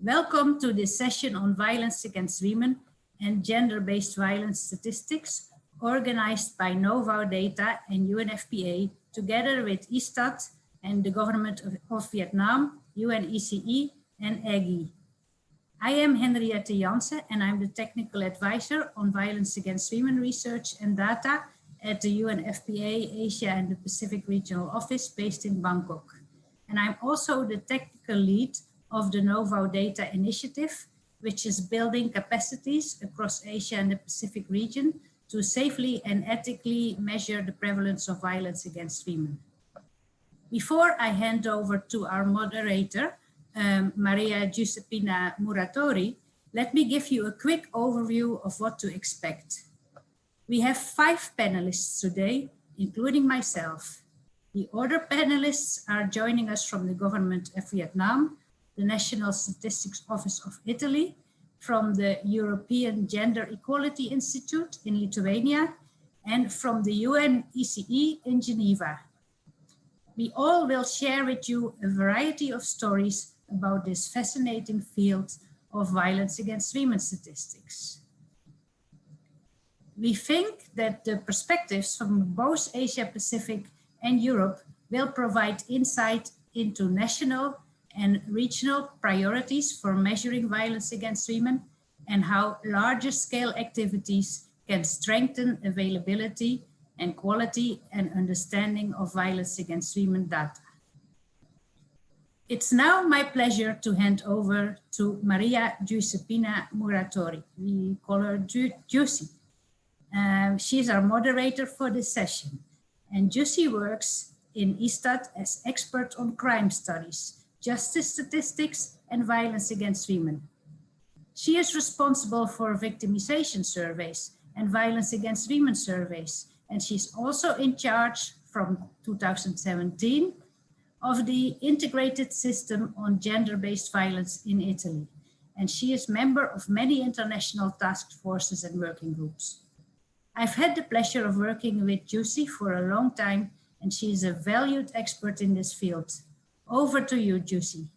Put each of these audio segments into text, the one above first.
Welcome to this session on violence against women and gender-based violence statistics, organized by Novo Data and UNFPA, together with ISTAT and the government of Vietnam, UNECE and EGI. I am Henriette Jansen and I'm the technical advisor on violence against women research and data at the UNFPA Asia and the Pacific Regional Office based in Bangkok. And I'm also the technical lead of the Novo Data initiative, which is building capacities across Asia and the Pacific region to safely and ethically measure the prevalence of violence against women. Before I hand over to our moderator, Maria Giuseppina Muratori, let me give you a quick overview of what to expect. We have 5 panelists today, including myself. The other panelists are joining us from the government of Vietnam, the National Statistics Office of Italy, from the European Gender Equality Institute in Lithuania, and from the UNECE in Geneva. We all will share with you a variety of stories about this fascinating field of violence against women statistics. We think that the perspectives from both Asia Pacific and Europe will provide insight into national and regional priorities for measuring violence against women and how larger scale activities can strengthen availability and quality and understanding of violence against women data. It's now my pleasure to hand over to Maria Giuseppina Muratori. We call her Giusy. She's our moderator for this session. And Giusy works in ISTAT as expert on crime studies, justice statistics, and violence against women. She is responsible for victimization surveys and violence against women surveys. And she's also in charge from 2017 of the integrated system on gender-based violence in Italy. And she is member of many international task forces and working groups. I've had the pleasure of working with Giusy for a long time, and she is a valued expert in this field. Over to you, Giusy.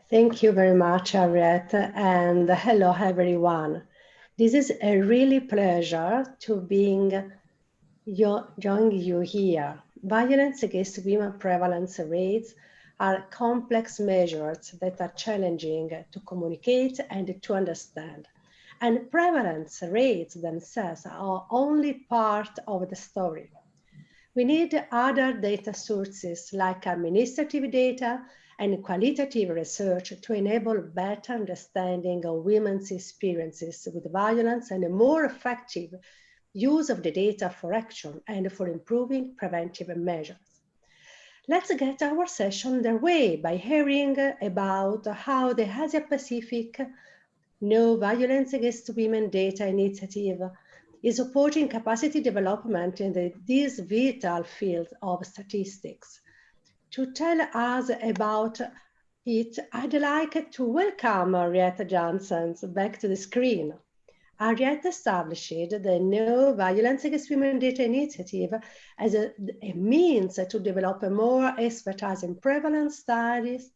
Thank you very much, Henriette, and hello, everyone. This is a really pleasure to join you here. Violence against women prevalence rates are complex measures that are challenging to communicate and to understand. And prevalence rates themselves are only part of the story. We need other data sources like administrative data and qualitative research to enable better understanding of women's experiences with violence and a more effective use of the data for action and for improving preventive measures. Let's get our session underway by hearing about how the Asia Pacific No Violence Against Women Data Initiative is supporting capacity development in this vital field of statistics. To tell us about it, I'd like to welcome Henriette Jansen back to the screen. Henriette established the No Violence Against Women Data Initiative as a means to develop more expertise in prevalence studies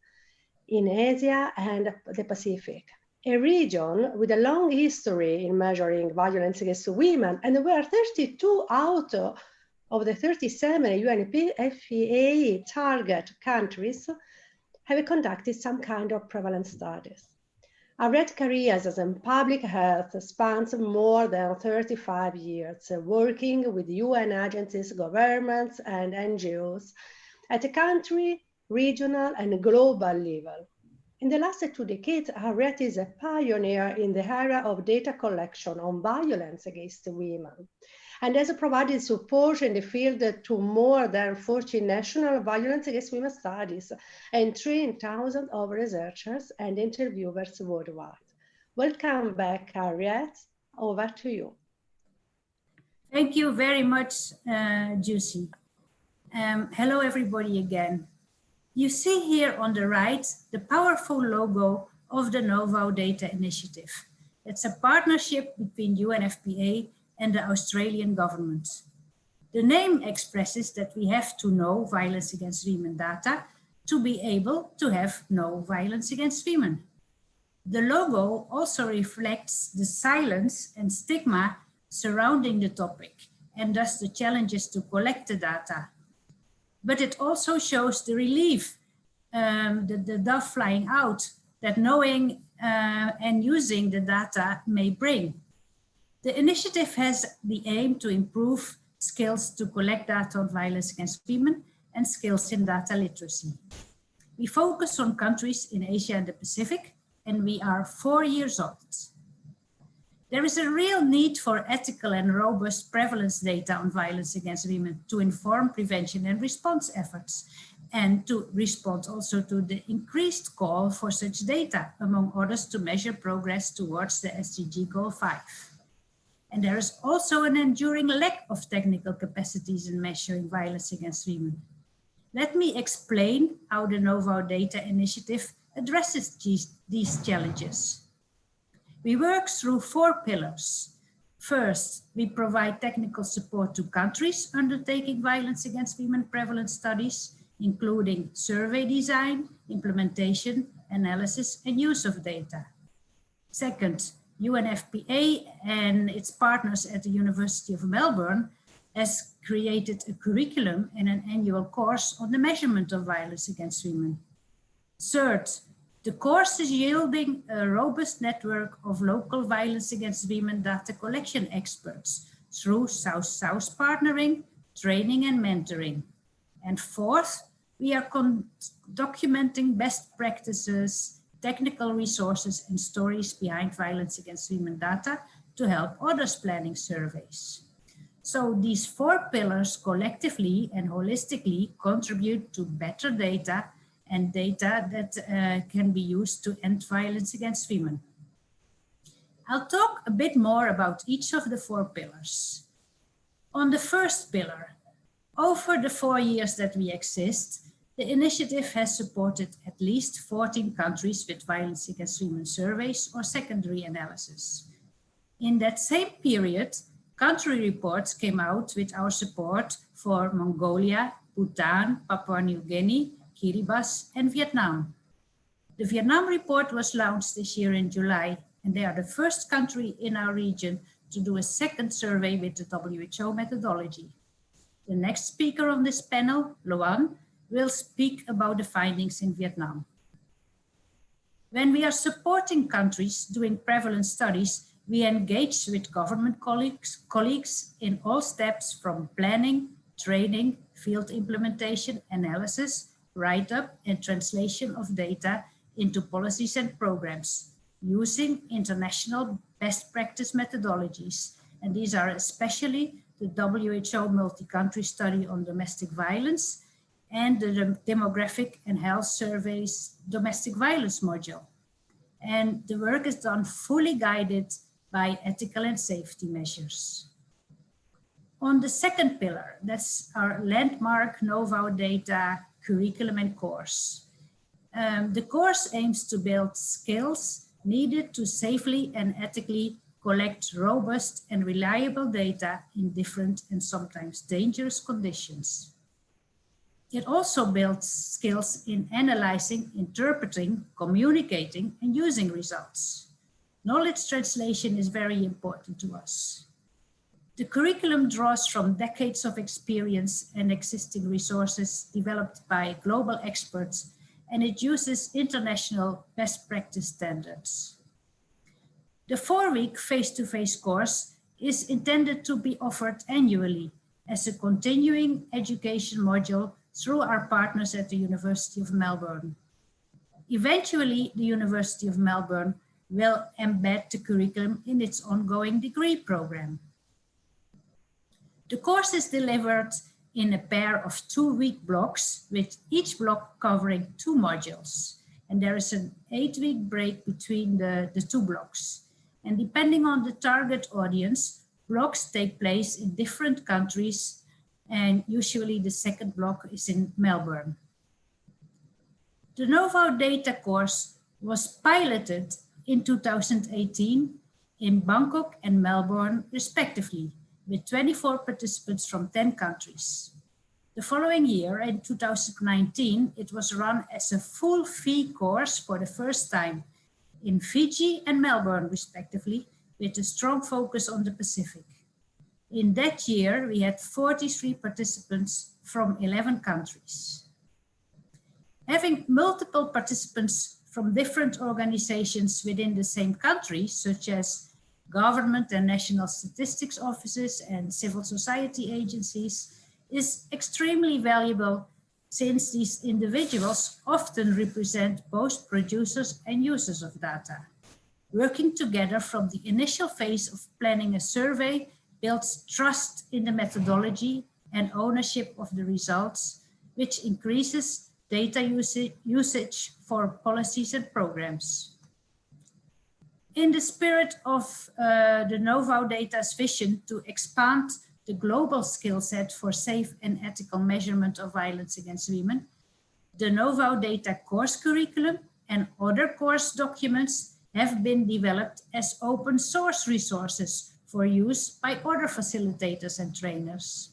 in Asia and the Pacific, a region with a long history in measuring violence against women, and where 32 out of the 37 UNFPA target countries have conducted some kind of prevalence studies. Henriette's career as in public health spans more than 35 years, working with UN agencies, governments, and NGOs at a country, regional, and global level. In the last 2 decades, Henriette is a pioneer in the area of data collection on violence against women, and has provided support in the field to more than 40 national violence against women studies and trained thousands of researchers and interviewers worldwide. Welcome back, Henriette. Over to you. Thank you very much, Giusy. Hello, everybody again. You see here on the right the powerful logo of the Novo Data initiative. It's a partnership between UNFPA and the Australian government. The name expresses that we have to know violence against women data to be able to have no violence against women. The logo also reflects the silence and stigma surrounding the topic and thus the challenges to collect the data. But it also shows the relief, the dove flying out, that knowing and using the data may bring. The initiative has the aim to improve skills to collect data on violence against women and skills in data literacy. We focus on countries in Asia and the Pacific, and we are 4 years old. There is a real need for ethical and robust prevalence data on violence against women to inform prevention and response efforts, and to respond also to the increased call for such data, among others, to measure progress towards the SDG Goal 5. And there is also an enduring lack of technical capacities in measuring violence against women. Let me explain how the Novo Data initiative addresses these challenges. We work through 4 pillars. First, we provide technical support to countries undertaking violence against women prevalence studies, including survey design, implementation, analysis, and use of data. Second, UNFPA and its partners at the University of Melbourne has created a curriculum and an annual course on the measurement of violence against women. Third, the course is yielding a robust network of local violence against women data collection experts through South-South partnering, training and mentoring. And fourth, we are documenting best practices, technical resources and stories behind violence against women data to help others planning surveys. So these 4 pillars collectively and holistically contribute to better data and data that can be used to end violence against women. I'll talk a bit more about each of the 4 pillars. On the first pillar, over the 4 years that we exist, the initiative has supported at least 14 countries with violence against women surveys or secondary analysis. In that same period, country reports came out with our support for Mongolia, Bhutan, Papua New Guinea, Kiribati, and Vietnam. The Vietnam report was launched this year in July, and they are the first country in our region to do a second survey with the WHO methodology. The next speaker on this panel, Loan, will speak about the findings in Vietnam. When we are supporting countries doing prevalence studies, we engage with government colleagues in all steps from planning, training, field implementation, analysis, write-up and translation of data into policies and programs using international best practice methodologies. And these are especially the WHO multi-country study on domestic violence and the demographic and health surveys domestic violence module. And the work is done fully guided by ethical and safety measures. On the second pillar, that's our landmark Novo Data curriculum and course. The course aims to build skills needed to safely and ethically collect robust and reliable data in different and sometimes dangerous conditions. It also builds skills in analyzing, interpreting, communicating, and using results. Knowledge translation is very important to us. The curriculum draws from decades of experience and existing resources developed by global experts, and it uses international best practice standards. The 4-week face-to-face course is intended to be offered annually as a continuing education module through our partners at the University of Melbourne. Eventually, the University of Melbourne will embed the curriculum in its ongoing degree program. The course is delivered in a pair of 2-week blocks, with each block covering 2 modules. And there is an 8-week break between the 2 blocks. And depending on the target audience, blocks take place in different countries, and usually the second block is in Melbourne. The Novo Data course was piloted in 2018 in Bangkok and Melbourne, respectively, with 24 participants from 10 countries. The following year, in 2019, it was run as a full fee course for the first time in Fiji and Melbourne, respectively, with a strong focus on the Pacific. In that year, we had 43 participants from 11 countries. Having multiple participants from different organizations within the same country, such as government and national statistics offices and civil society agencies, is extremely valuable since these individuals often represent both producers and users of data. Working together from the initial phase of planning a survey builds trust in the methodology and ownership of the results, which increases data usage for policies and programs. In the spirit of the Novo Data's vision to expand the global skill set for safe and ethical measurement of violence against women, the Novo Data course curriculum and other course documents have been developed as open source resources for use by other facilitators and trainers.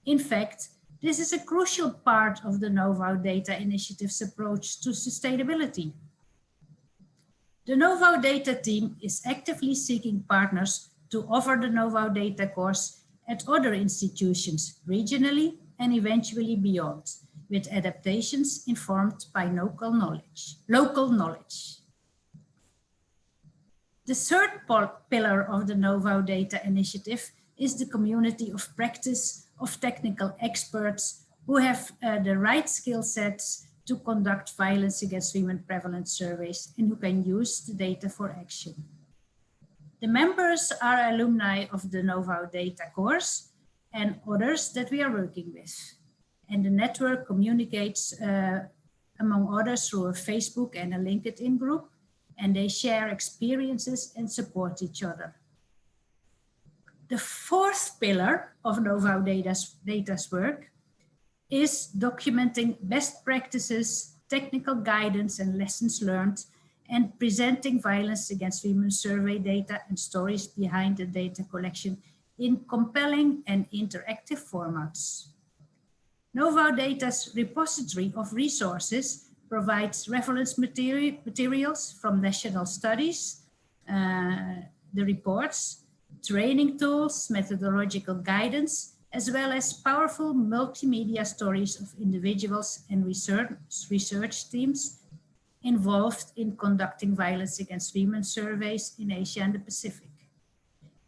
In fact, this is a crucial part of the Novo Data Initiative's approach to sustainability. The Novo Data team is actively seeking partners to offer the Novo Data course at other institutions, regionally and eventually beyond, with adaptations informed by local knowledge. The third pillar of the Novo Data Initiative is the community of practice of technical experts who have the right skill sets to conduct violence against women prevalence surveys and who can use the data for action. The members are alumni of the Novo Data course and others that we are working with. And the network communicates among others through a Facebook and a LinkedIn group, and they share experiences and support each other. The fourth pillar of Novo Data's work is documenting best practices, technical guidance and lessons learned, and presenting violence against women survey data and stories behind the data collection in compelling and interactive formats. Novo Data's repository of resources provides reference materials from national studies, the reports, training tools, methodological guidance, as well as powerful multimedia stories of individuals and research teams involved in conducting violence against women surveys in Asia and the Pacific.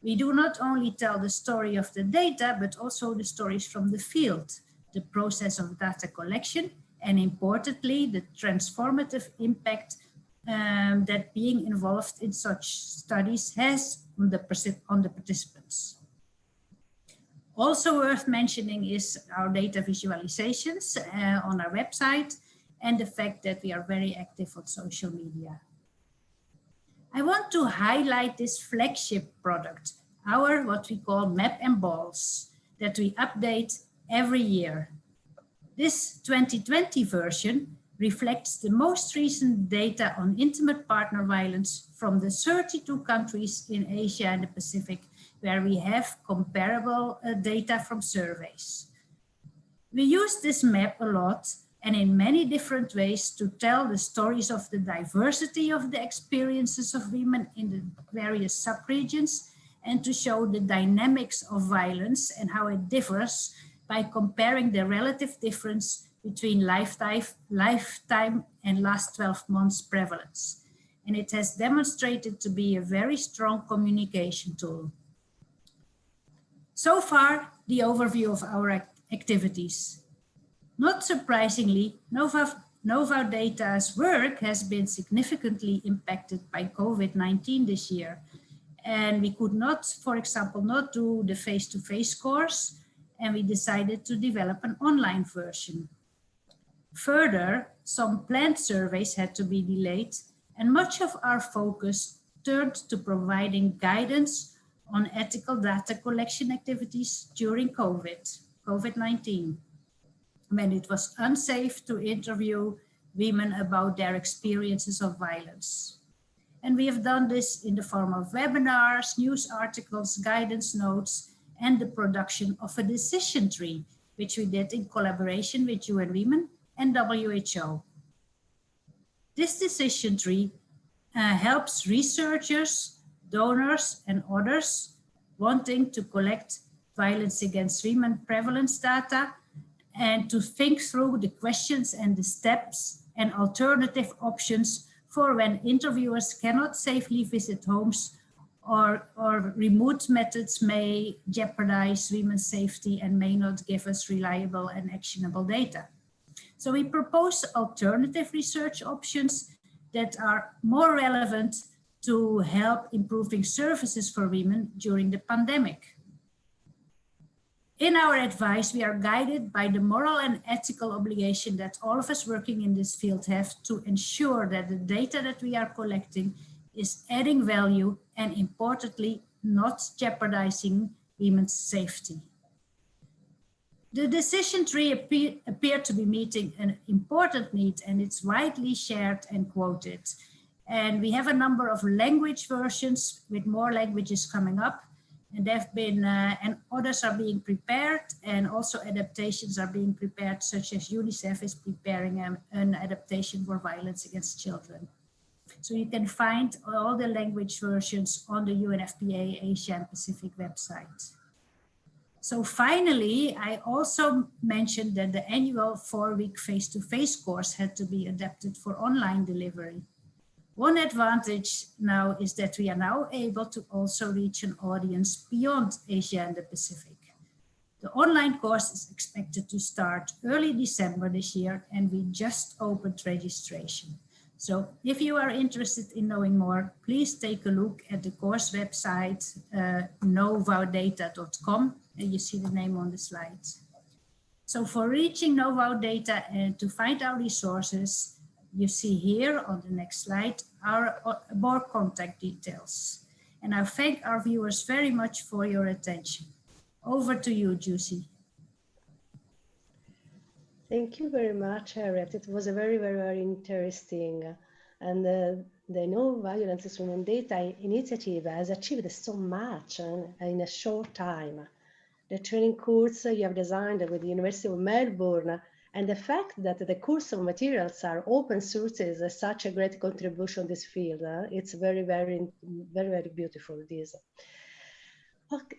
We do not only tell the story of the data, but also the stories from the field, the process of data collection, and importantly, the transformative impact that being involved in such studies has on the participants. Also worth mentioning is our data visualizations on our website and the fact that we are very active on social media. I want to highlight this flagship product, our what we call Map and Balls, that we update every year. This 2020 version reflects the most recent data on intimate partner violence from the 32 countries in Asia and the Pacific, where we have comparable data from surveys. We use this map a lot and in many different ways to tell the stories of the diversity of the experiences of women in the various subregions and to show the dynamics of violence and how it differs by comparing the relative difference between lifetime and last 12 months prevalence. And it has demonstrated to be a very strong communication tool. So far, the overview of our activities. Not surprisingly, Novo Data's work has been significantly impacted by COVID-19 this year. And we could not, for example, not do the face-to-face course, and we decided to develop an online version. Further, some planned surveys had to be delayed, and much of our focus turned to providing guidance on ethical data collection activities during COVID-19, when it was unsafe to interview women about their experiences of violence. And we have done this in the form of webinars, news articles, guidance notes, and the production of a decision tree which we did in collaboration with UN Women and WHO. This decision tree helps researchers, donors, and others wanting to collect violence against women prevalence data and to think through the questions and the steps and alternative options for when interviewers cannot safely visit homes or remote methods may jeopardize women's safety and may not give us reliable and actionable data. So we propose alternative research options that are more relevant to help improving services for women during the pandemic. In our advice, we are guided by the moral and ethical obligation that all of us working in this field have to ensure that the data that we are collecting is adding value and, importantly, not jeopardizing women's safety. The decision tree appeared to be meeting an important need, and it's widely shared and quoted. And we have a number of language versions with more languages coming up. And they've been, and others are being prepared, and also adaptations are being prepared, such as UNICEF is preparing an adaptation for violence against children. So you can find all the language versions on the UNFPA Asia and Pacific website. So finally, I also mentioned that the annual 4-week face-to-face course had to be adapted for online delivery. One advantage now is that we are now able to also reach an audience beyond Asia and the Pacific. The online course is expected to start early December this year, and we just opened registration. So if you are interested in knowing more, please take a look at the course website, novodata.com, and you see the name on the slide. So for reaching Novo Data and to find our resources, you see here on the next slide our more contact details. And I thank our viewers very much for your attention. Over to you, Juicy. Thank you very much, Harriet. It was a very, very, very interesting. And the No Violence Against Women Data initiative has achieved so much in a short time. The training course you have designed with the University of Melbourne and the fact that the course of materials are open sources is such a great contribution to this field. It's very, very, very, very beautiful, this.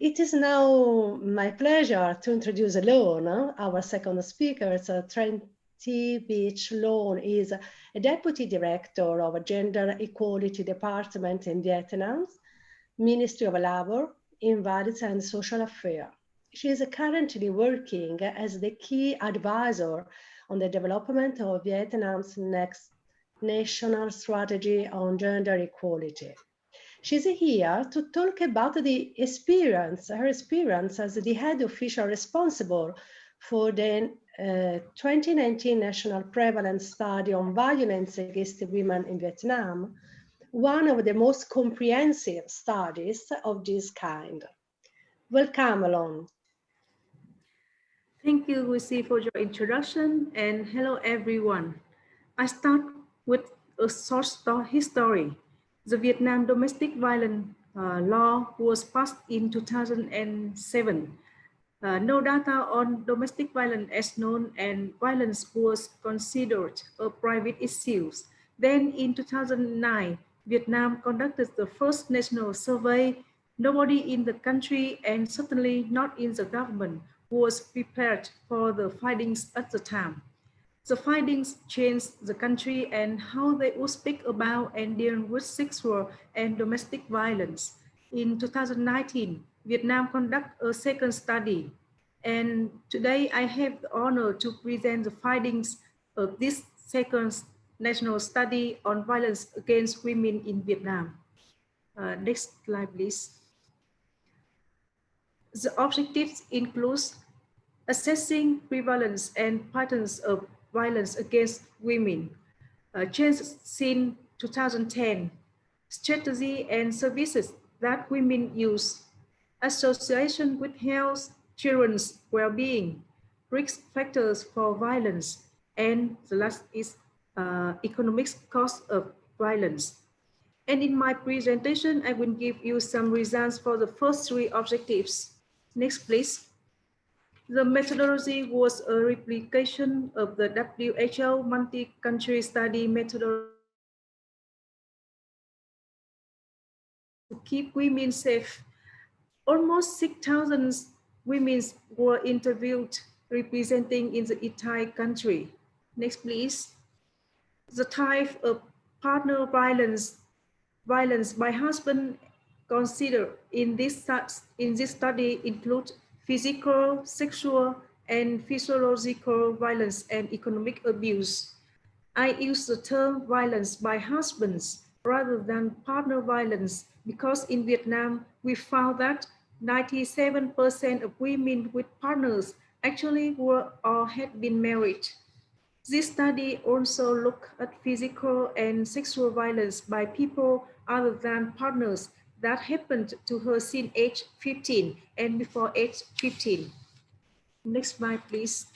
It is now my pleasure to introduce Lone, our second speaker. Trenty Beach Lone is a Deputy Director of a Gender Equality Department in Vietnam's Ministry of Labor, Invalids and Social Affairs. She is currently working as the key advisor on the development of Vietnam's next national strategy on gender equality. She's here to talk about her experience as the head official responsible for the 2019 National Prevalence Study on Violence Against Women in Vietnam, one of the most comprehensive studies of this kind. Welcome, Lone. Thank you, Lucy, for your introduction, and hello, everyone. I start with a short history. The Vietnam Domestic Violence Law was passed in 2007. No data on domestic violence as known, and violence was considered a private issue. Then in 2009, Vietnam conducted the first national survey. Nobody in the country, and certainly not in the government, was prepared for the findings at the time. The findings changed the country and how they would speak about and deal with sexual and domestic violence. In 2019, Vietnam conducted a second study, and today I have the honor to present the findings of this second national study on violence against women in Vietnam. Next slide, please. The objectives include assessing prevalence and patterns of violence against women, changes since 2010, strategy and services that women use, association with health, children's well-being, risk factors for violence, and the last is economic cost of violence. And in my presentation, I will give you some results for the first three objectives. Next, please. The methodology was a replication of the WHO multi-country study methodology to keep women safe. Almost 6,000 women were interviewed representing in the entire country. Next, please. The type of partner violence by husband considered in this study include physical, sexual, and physiological violence and economic abuse. I use the term violence by husbands rather than partner violence because in Vietnam, we found that 97% of women with partners actually were or had been married. This study also looked at physical and sexual violence by people other than partners that happened to her since age 15 and before age 15. Next slide, please.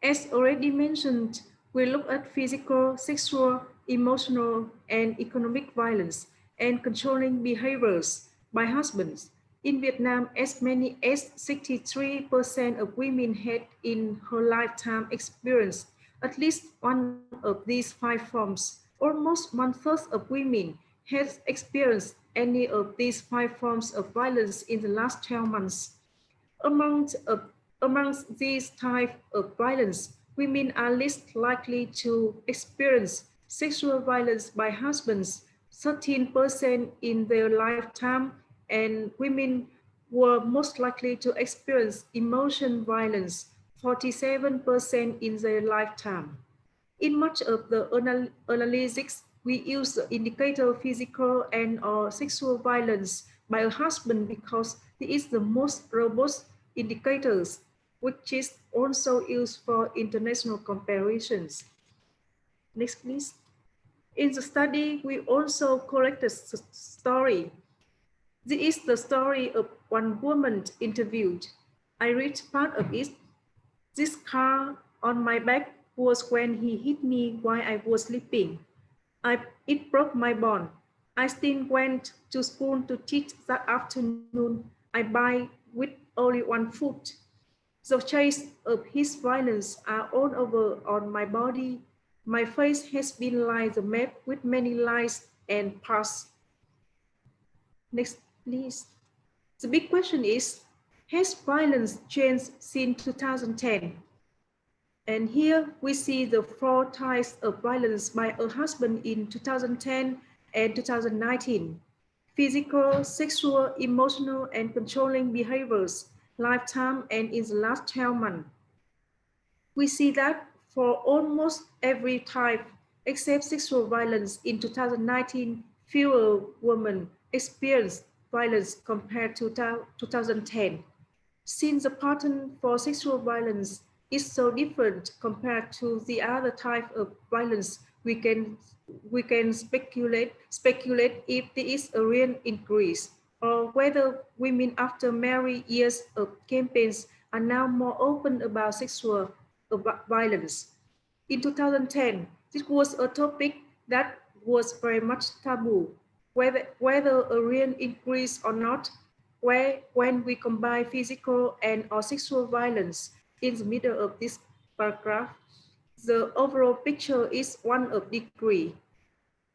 As already mentioned, we look at physical, sexual, emotional, and economic violence and controlling behaviors by husbands. In Vietnam, as many as 63% of women had in her lifetime experienced at least one of these 5 forms. Almost 1/3 of women has experienced any of these 5 forms of violence in the last 12 months. Amongst these types of violence, women are least likely to experience sexual violence by husbands, 13% in their lifetime, and women were most likely to experience emotion violence, 47% in their lifetime. In much of the analytics, we use the indicator physical and or sexual violence by a husband because it is the most robust indicators, which is also used for international comparisons. Next, please. In the study, we also collected a story. This is the story of one woman interviewed. I read part of it. This scar on my back was when he hit me while I was sleeping. It broke my bone. I still went to school to teach that afternoon. I buy with only one foot. The traces of his violence are all over on my body. My face has been like a map with many lines and parts. Next, please. The big question is, has violence changed since 2010? And here we see the 4 types of violence by a husband in 2010 and 2019. Physical, sexual, emotional, and controlling behaviors, lifetime, and in the last 12 months. We see that for almost every type, except sexual violence in 2019, fewer women experienced violence compared to 2010. Since the pattern for sexual violence is so different compared to the other type of violence, we can speculate if there is a real increase or whether women after many years of campaigns are now more open about sexual violence. In 2010, this was a topic that was very much taboo, whether a real increase or not, when we combine physical and or sexual violence in the middle of this paragraph, the overall picture is one of degree.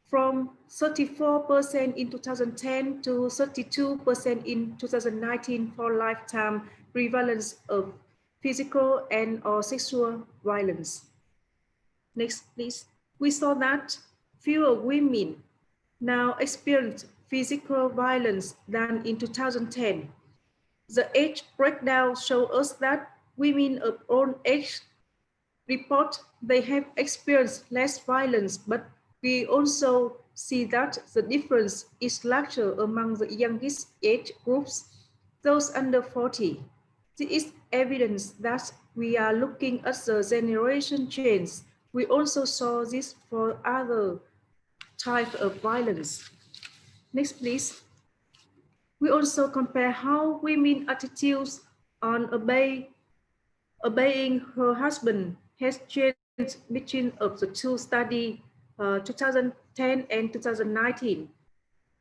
From 34% in 2010 to 32% in 2019 for lifetime prevalence of physical and or sexual violence. Next, please. We saw that fewer women now experience physical violence than in 2010. The age breakdown shows us that women of all age report they have experienced less violence, but we also see that the difference is larger among the youngest age groups, those under 40. This is evidence that we are looking at the generation change. We also saw this for other types of violence. Next, please. We also compare how women's attitudes on obeying her husband has changed between of the two studies, 2010 and 2019.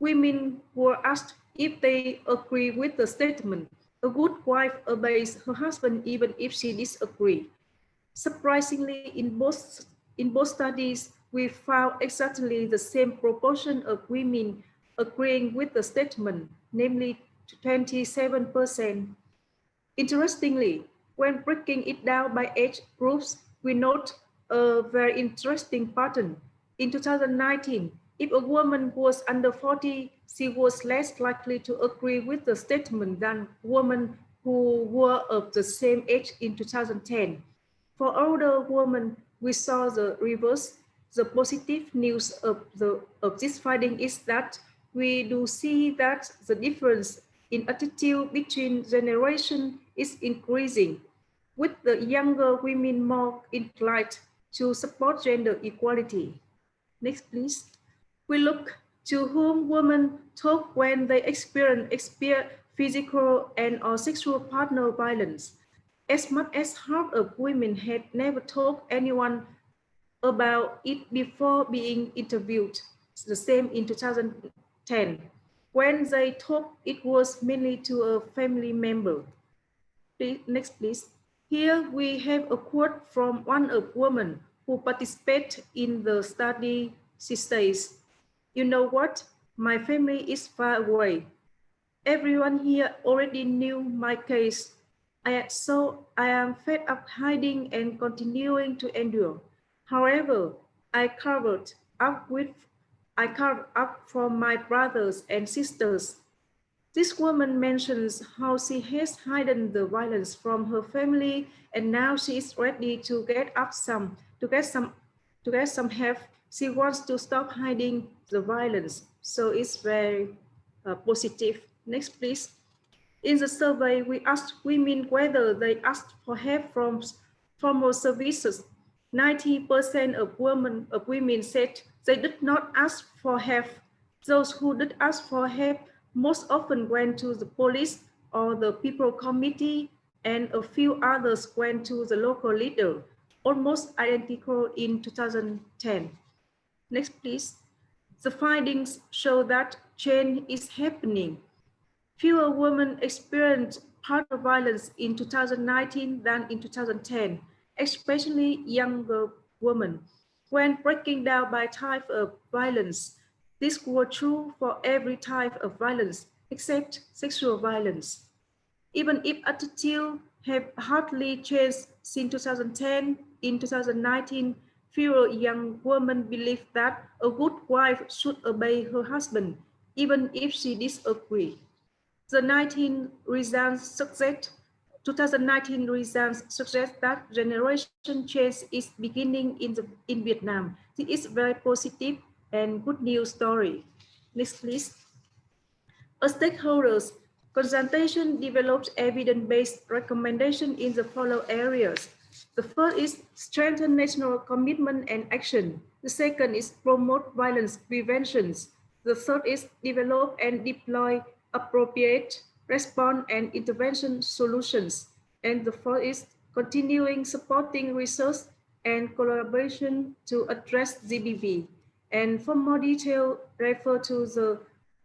Women were asked if they agree with the statement, A good wife obeys her husband even if she disagrees. Surprisingly, in both studies, we found exactly the same proportion of women agreeing with the statement, namely 27%. Interestingly, when breaking it down by age groups, we note a very interesting pattern. In 2019, if a woman was under 40, she was less likely to agree with the statement than women who were of the same age in 2010. For older women, we saw the reverse. The positive news of this finding is that we do see that the difference in attitude between generations is increasing, with the younger women more inclined to support gender equality. Next, please. We look to whom women talk when they experience physical and or sexual partner violence. As much as half of women had never told anyone about it before being interviewed. It's the same in 2010. When they talked, it was mainly to a family member. Next, please. Here we have a quote from one of women who participated in the study. She says, "You know what? My family is far away. Everyone here already knew my case. So I am fed up hiding and continuing to endure. However, I carved up from my brothers and sisters. This woman mentions how she has hidden the violence from her family, and now she is ready to get some help. She wants to stop hiding the violence. So it's very positive. Next, please. In the survey, we asked women whether they asked for help from formal services. 90% of women said they did not ask for help. Those who did ask for help most often went to the police or the people committee, and a few others went to the local leader, almost identical in 2010. Next, please. The findings show that change is happening. Fewer women experienced partner violence in 2019 than in 2010, especially younger women. When breaking down by type of violence, this was true for every type of violence except sexual violence. Even if attitudes have hardly changed since 2010, in 2019, fewer young women believe that a good wife should obey her husband, even if she disagrees. The 2019 results suggest that generation change is beginning in Vietnam. This is very positive and good news story. Next, please. As stakeholders, consultation develops evidence-based recommendation in the following areas. The first is strengthen national commitment and action. The second is promote violence prevention. The third is develop and deploy appropriate response and intervention solutions. And the fourth is continuing supporting research and collaboration to address GBV. And for more detail, refer to the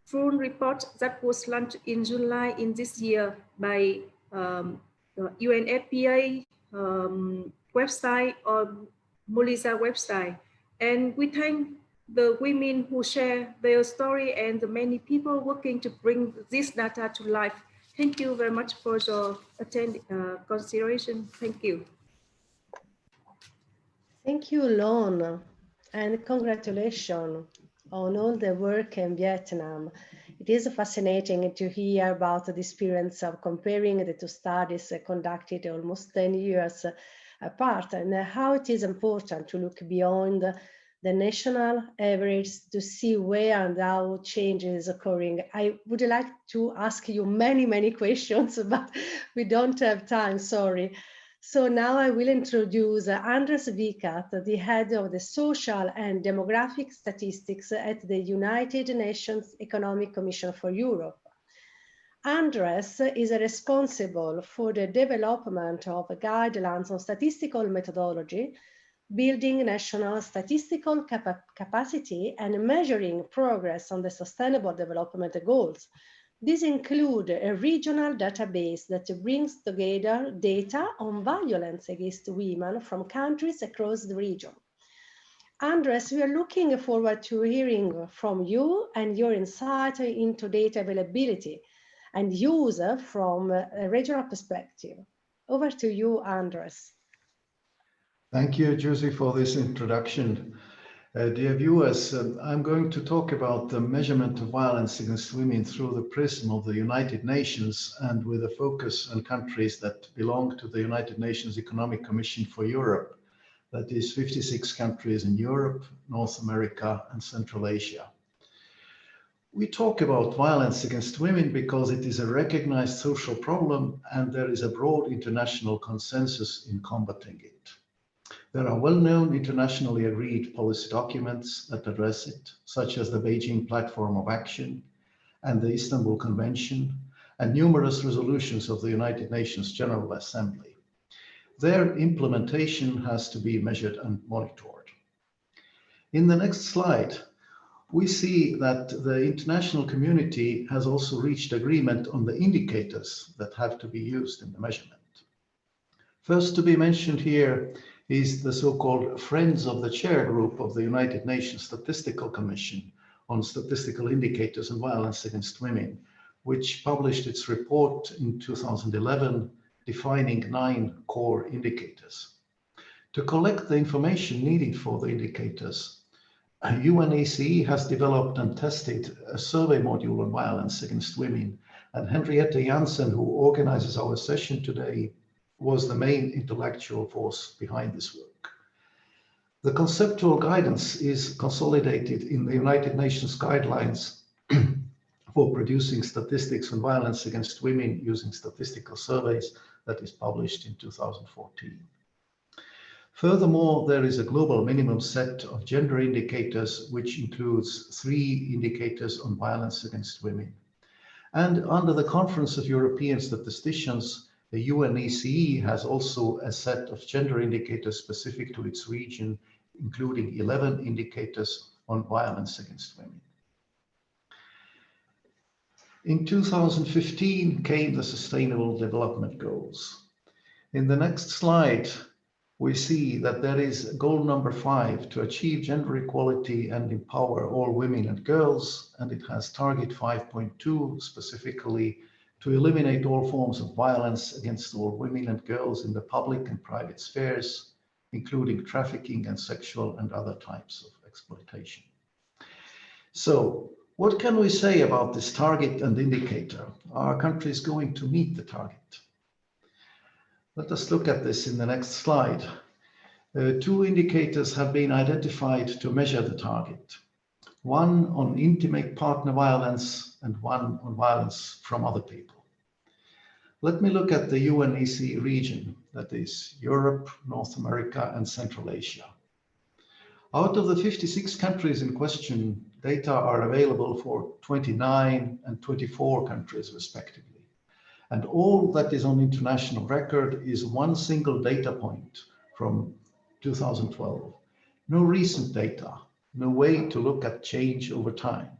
full report that was launched in July in this year by the UNFPA website or Molisa website. And we thank the women who share their story and the many people working to bring this data to life. Thank you very much for your consideration. Thank you. Thank you, Lon, and congratulations on all the work in Vietnam. It is fascinating to hear about the experience of comparing the two studies conducted almost 10 years apart, and how it is important to look beyond the national average to see where and how change is occurring. I would like to ask you many questions, but we don't have time, sorry. So now I will introduce Andres Vicat, the head of the Social and Demographic Statistics at the United Nations Economic Commission for Europe. Andres is responsible for the development of guidelines on statistical methodology, building national statistical capacity, and measuring progress on the Sustainable Development Goals, These include a regional database that brings together data on violence against women from countries across the region. Andres, we are looking forward to hearing from you and your insight into data availability and use from a regional perspective. Over to you, Andres. Thank you, Josie, for this introduction. Dear viewers, I'm going to talk about the measurement of violence against women through the prism of the United Nations and with a focus on countries that belong to the United Nations Economic Commission for Europe, that is 56 countries in Europe, North America, and Central Asia. We talk about violence against women because it is a recognized social problem and there is a broad international consensus in combating it. There are well-known internationally agreed policy documents that address it, such as the Beijing Platform of Action and the Istanbul Convention, and numerous resolutions of the United Nations General Assembly. Their implementation has to be measured and monitored. In the next slide, we see that the international community has also reached agreement on the indicators that have to be used in the measurement. First to be mentioned here is the so-called Friends of the Chair group of the United Nations Statistical Commission on Statistical Indicators and Violence Against Women, which published its report in 2011 defining 9 core indicators. To collect the information needed for the indicators, UNFPA has developed and tested a survey module on violence against women, and Henriette Jansen, who organizes our session today, was the main intellectual force behind this work. The conceptual guidance is consolidated in the United Nations guidelines for producing statistics on violence against women using statistical surveys that is published in 2014. Furthermore, there is a global minimum set of gender indicators, which includes 3 indicators on violence against women. And under the Conference of European Statisticians, the UNFPA has also a set of gender indicators specific to its region, including 11 indicators on violence against women. In 2015 came the Sustainable Development Goals. In the next slide, we see that there is goal number 5 to achieve gender equality and empower all women and girls, and it has target 5.2 specifically to eliminate all forms of violence against all women and girls in the public and private spheres, including trafficking and sexual and other types of exploitation. So, what can we say about this target and indicator? Are countries going to meet the target? Let us look at this in the next slide. 2 indicators have been identified to measure the target. One on intimate partner violence and one on violence from other people. Let me look at the UNFPA region, that is Europe, North America, and Central Asia. Out of the 56 countries in question, data are available for 29 and 24 countries respectively. And all that is on international record is one single data point from 2012. No recent data, no way to look at change over time.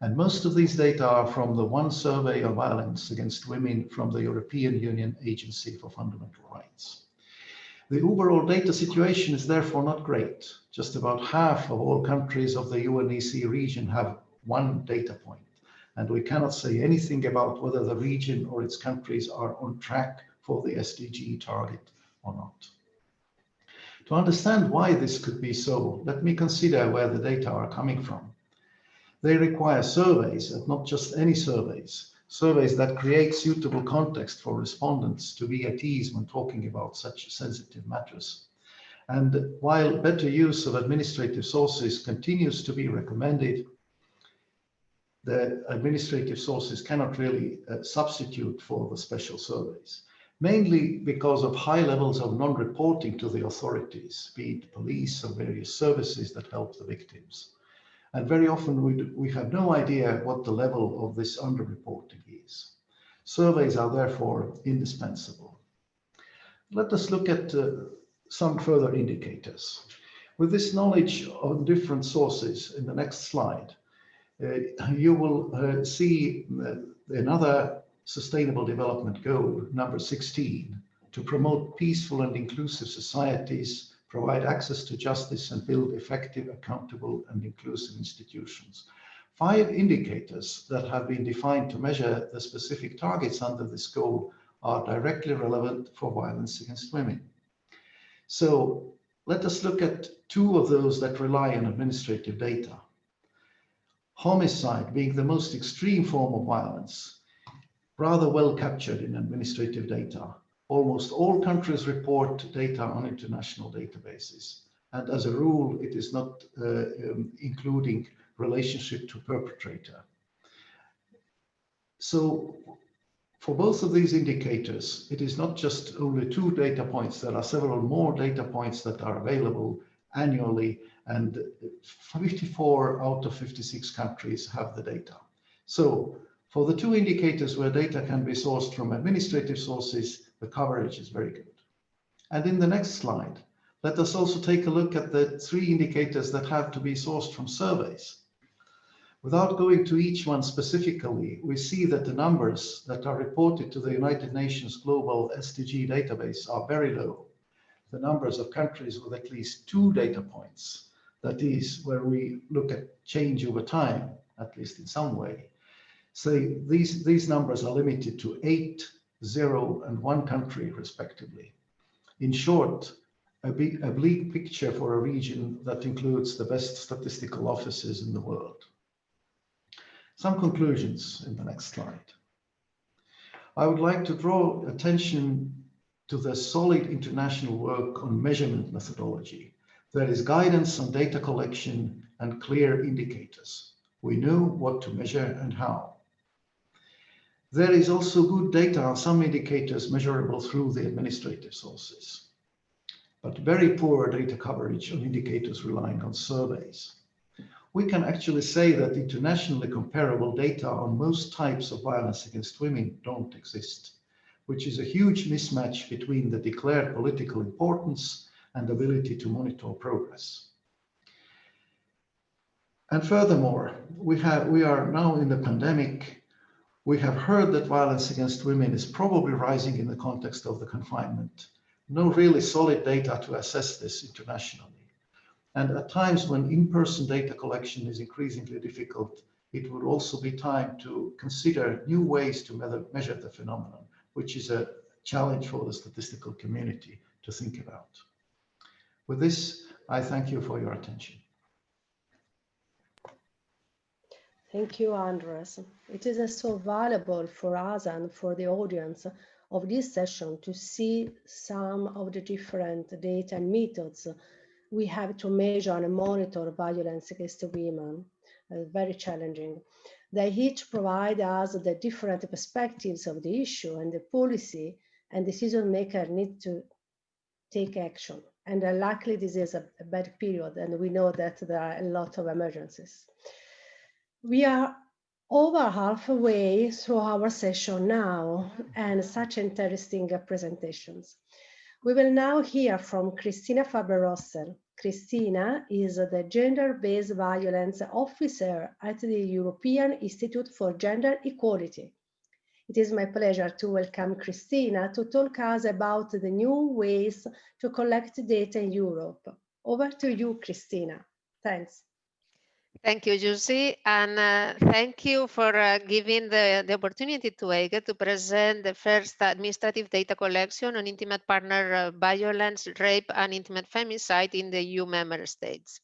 And most of these data are from the one survey of violence against women from the European Union Agency for Fundamental Rights. The overall data situation is therefore not great. Just about half of all countries of the UNFPA region have one data point, and we cannot say anything about whether the region or its countries are on track for the SDG target or not. To understand why this could be so, let me consider where the data are coming from. They require surveys, and not just any surveys, surveys that create suitable context for respondents to be at ease when talking about such sensitive matters. And while better use of administrative sources continues to be recommended, the administrative sources cannot really substitute for the special surveys, mainly because of high levels of non-reporting to the authorities, be it police or various services that help the victims. And very often we have no idea what the level of this underreporting is. Surveys are therefore indispensable. Let us look at some further indicators. With this knowledge on different sources in the next slide, you will see another Sustainable Development Goal, number 16, to promote peaceful and inclusive societies, provide access to justice, and build effective, accountable, and inclusive institutions. 5 indicators that have been defined to measure the specific targets under this goal are directly relevant for violence against women. So let us look at 2 of those that rely on administrative data. Homicide being the most extreme form of violence, rather well captured in administrative data. Almost all countries report data on international databases. And as a rule, it is not including relationship to perpetrator. So for both of these indicators, it is not just only 2 data points. There are several more data points that are available annually, and 54 out of 56 countries have the data. So for the 2 indicators where data can be sourced from administrative sources, the coverage is very good. And in the next slide, let us also take a look at the 3 indicators that have to be sourced from surveys. Without going to each one specifically, we see that the numbers that are reported to the United Nations Global SDG database are very low. The numbers of countries with at least 2 data points, that is, where we look at change over time, at least in some way. So these numbers are limited to 8, 0, and 1 country, respectively. In short, a bleak picture for a region that includes the best statistical offices in the world. Some conclusions in the next slide. I would like to draw attention to the solid international work on measurement methodology. There is guidance on data collection and clear indicators. We know what to measure and how. There is also good data on some indicators measurable through the administrative sources, but very poor data coverage on indicators relying on surveys. We can actually say that internationally comparable data on most types of violence against women don't exist, which is a huge mismatch between the declared political importance and ability to monitor progress. And furthermore, we are now in the pandemic. We have heard that violence against women is probably rising in the context of the confinement. No really solid data to assess this internationally. And at times when in-person data collection is increasingly difficult, it would also be time to consider new ways to measure the phenomenon, which is a challenge for the statistical community to think about. With this, I thank you for your attention. Thank you, Andres. It is so valuable for us and for the audience of this session to see some of the different data and methods we have to measure and monitor violence against women. Very challenging. They each provide us the different perspectives of the issue, and the policy and decision maker need to take action. And luckily, this is a bad period, and we know that there are a lot of emergencies. We are over halfway through our session now, and such interesting presentations. We will now hear from Cristina Faber-Rossel. Cristina is the Gender-Based Violence Officer at the European Institute for Gender Equality. It is my pleasure to welcome Cristina to talk us about the new ways to collect data in Europe. Over to you, Cristina. Thanks. Thank you, Jussi, and thank you for giving the opportunity to EIGE to present the first administrative data collection on intimate partner violence, rape, and intimate femicide in the EU member states.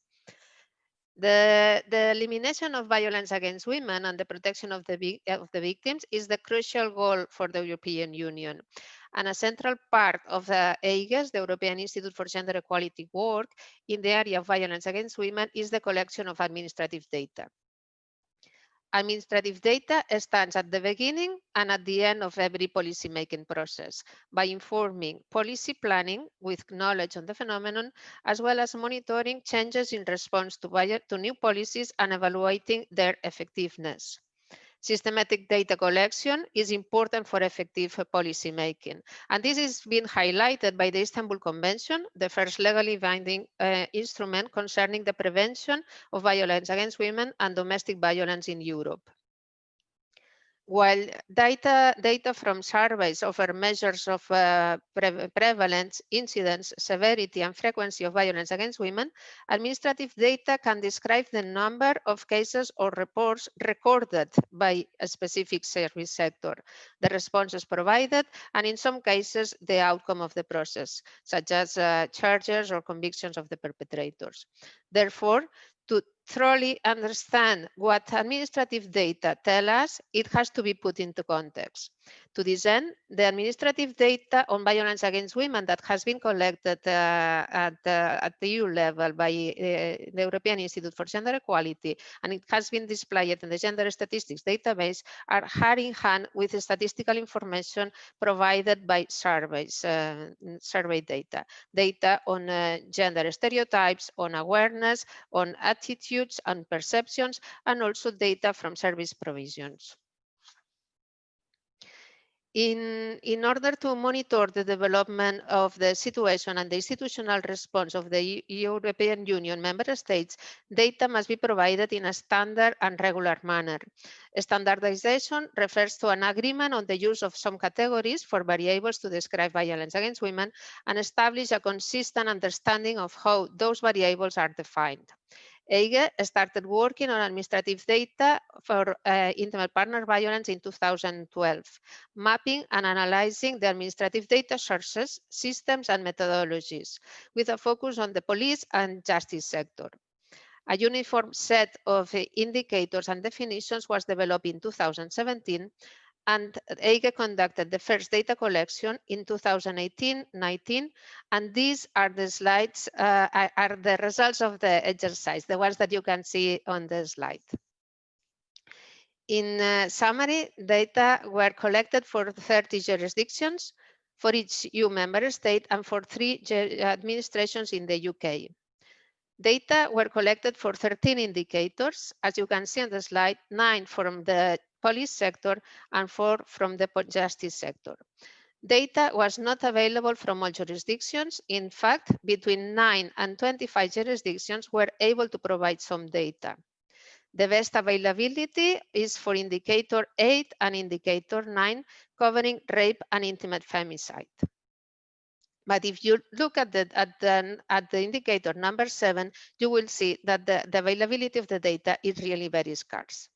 The elimination of violence against women and the protection of the victims is the crucial goal for the European Union. And a central part of the EIGE's, the European Institute for Gender Equality work in the area of violence against women is the collection of administrative data. Administrative data stands at the beginning and at the end of every policy-making process by informing policy planning with knowledge on the phenomenon, as well as monitoring changes in response to new policies and evaluating their effectiveness. Systematic data collection is important for effective policy making. And this is being highlighted by the Istanbul Convention, the first legally binding instrument concerning the prevention of violence against women and domestic violence in Europe. While data from surveys offer measures of prevalence, incidence, severity, and frequency of violence against women, administrative data can describe the number of cases or reports recorded by a specific service sector, the responses provided, and in some cases, the outcome of the process, such as charges or convictions of the perpetrators. Therefore, to thoroughly understand what administrative data tell us, it has to be put into context. To this end, the administrative data on violence against women that has been collected at the EU level by the European Institute for Gender Equality, and it has been displayed in the Gender Statistics database, are hand in hand with the statistical information provided by surveys, survey data on gender stereotypes, on awareness, on attitudes and perceptions, and also data from service provisions. In order to monitor the development of the situation and the institutional response of the European Union member states, data must be provided in a standard and regular manner. Standardization refers to an agreement on the use of some categories for variables to describe violence against women and establish a consistent understanding of how those variables are defined. EIGE started working on administrative data for intimate partner violence in 2012, mapping and analyzing the administrative data sources, systems, and methodologies, with a focus on the police and justice sector. A uniform set of indicators and definitions was developed in 2017, and EIGE conducted the first data collection in 2018-19, and these are the slides, are the results of the exercise, the ones that you can see on the slide. In summary, data were collected for 30 jurisdictions, for each EU member state, and for 3 administrations in the UK. Data were collected for 13 indicators, as you can see on the slide, 9 from the police sector and 4 from the justice sector. Data was not available from all jurisdictions. In fact, between 9 and 25 jurisdictions were able to provide some data. The best availability is for indicator 8 and indicator 9, covering rape and intimate femicide. But if you look at the indicator number 7, you will see that the availability of the data is really very scarce.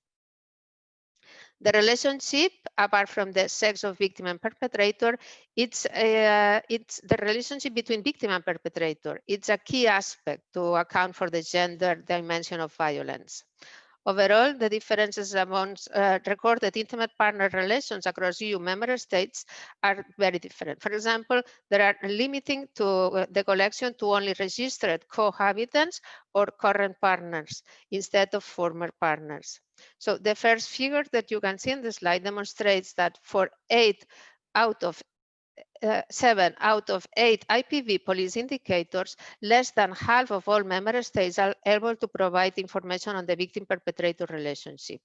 The relationship, apart from the sex of victim and perpetrator, it's the relationship between victim and perpetrator. It's a key aspect to account for the gender dimension of violence. Overall, the differences amongst recorded intimate partner relations across EU member states are very different. For example, there are limiting to the collection to only registered cohabitants or current partners instead of former partners. So the first figure that you can see in the slide demonstrates that for 7 out of 8 IPV police indicators, less than half of all member states are able to provide information on the victim-perpetrator relationship.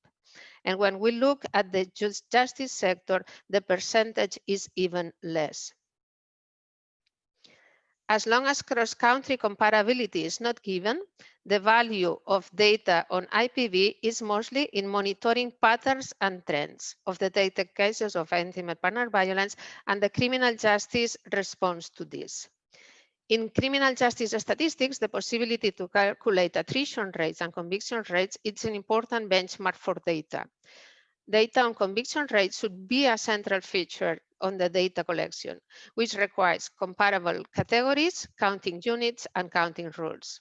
And when we look at the justice sector, the percentage is even less. As long as cross-country comparability is not given, the value of data on IPV is mostly in monitoring patterns and trends of the detected cases of intimate partner violence and the criminal justice response to this. In criminal justice statistics, the possibility to calculate attrition rates and conviction rates is an important benchmark for data. Data on conviction rates should be a central feature on the data collection, which requires comparable categories, counting units, and counting rules.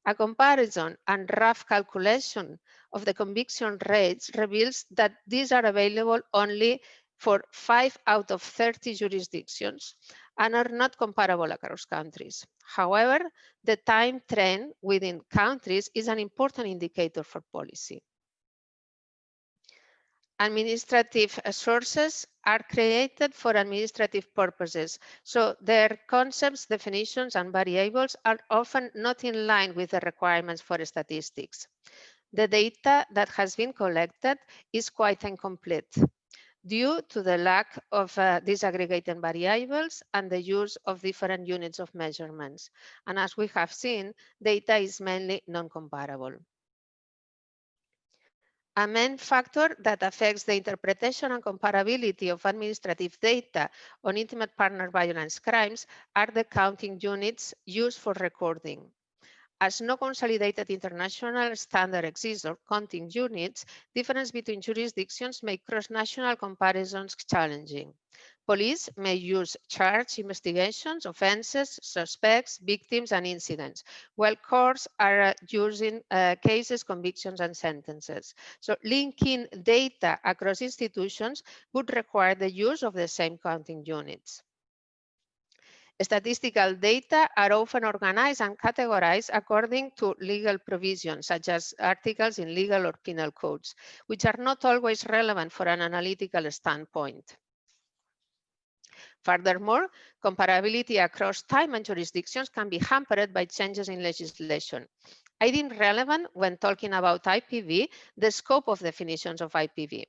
A comparison and rough calculation of the conviction rates reveals that these are available only for 5 out of 30 jurisdictions and are not comparable across countries. However, the time trend within countries is an important indicator for policy. Administrative sources are created for administrative purposes, so their concepts, definitions, and variables are often not in line with the requirements for statistics. The data that has been collected is quite incomplete due to the lack of disaggregated variables and the use of different units of measurements. And as we have seen, data is mainly non-comparable. A main factor that affects the interpretation and comparability of administrative data on intimate partner violence crimes are the counting units used for recording. As no consolidated international standard exists or counting units, difference between jurisdictions make cross-national comparisons challenging. Police may use charge investigations, offenses, suspects, victims, and incidents, while courts are using cases, convictions, and sentences. So linking data across institutions would require the use of the same counting units. Statistical data are often organized and categorized according to legal provisions, such as articles in legal or penal codes, which are not always relevant for an analytical standpoint. Furthermore, comparability across time and jurisdictions can be hampered by changes in legislation. I think relevant when talking about IPV, the scope of definitions of IPV.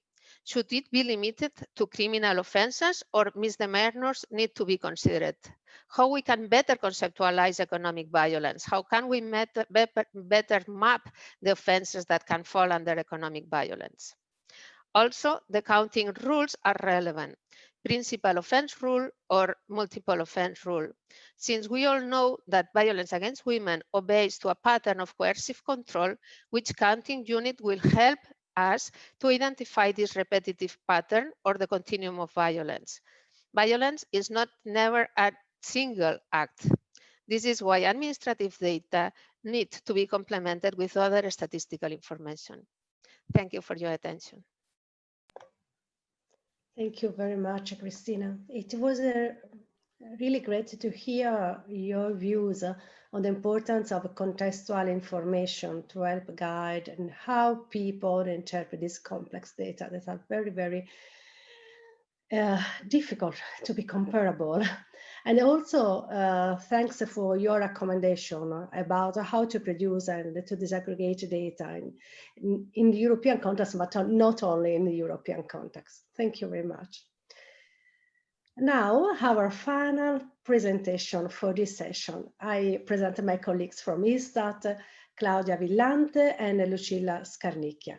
Should it be limited to criminal offenses or misdemeanors need to be considered? How we can better conceptualize economic violence? How can we better map the offenses that can fall under economic violence? Also, the counting rules are relevant. Principal offense rule or multiple offense rule. Since we all know that violence against women obeys to a pattern of coercive control, which counting unit will help us to identify this repetitive pattern or the continuum of violence. Violence is never a single act. This is why administrative data need to be complemented with other statistical information. Thank you for your attention. Thank you very much, Cristina. It was really great to hear your views on the importance of contextual information to help guide and how people interpret this complex data that are very, very difficult to be comparable. And also, thanks for your recommendation about how to produce and to disaggregate data in the European context, but not only in the European context. Thank you very much. Now, our final presentation for this session. I present my colleagues from ISTAT, Claudia Villante and Lucilla Scarnicchia.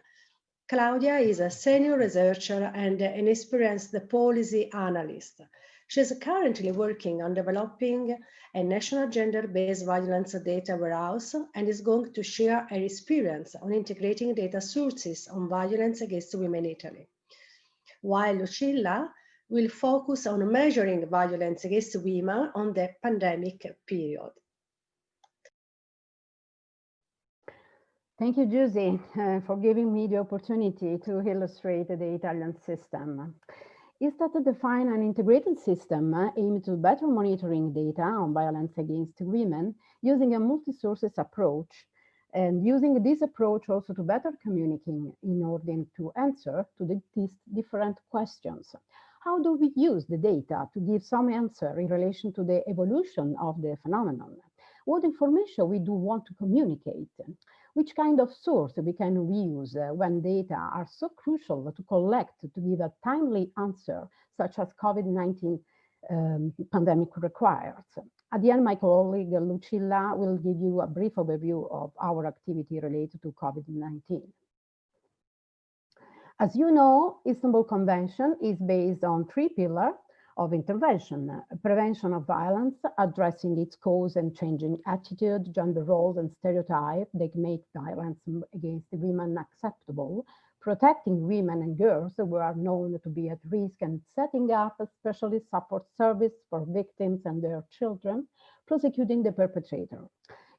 Claudia is a senior researcher and an experienced policy analyst. She is currently working on developing a national gender-based violence data warehouse and is going to share her experience on integrating data sources on violence against women in Italy. While Lucilla will focus on measuring violence against women on the pandemic period. Thank you, Giusy, for giving me the opportunity to illustrate the Italian system. ISTAT define an integrated system aimed to better monitoring data on violence against women using a multi-sources approach, and using this approach also to better communicate in order to answer to these different questions. How do we use the data to give some answer in relation to the evolution of the phenomenon? What information we do want to communicate? Which kind of source we can use when data are so crucial to collect to give a timely answer, such as COVID-19 pandemic requires. At the end, my colleague Lucilla will give you a brief overview of our activity related to COVID-19. As you know, Istanbul Convention is based on 3 pillars of intervention: prevention of violence, addressing its cause and changing attitude, gender roles and stereotypes that make violence against women acceptable, protecting women and girls who are known to be at risk, and setting up a specialist support service for victims and their children, prosecuting the perpetrator.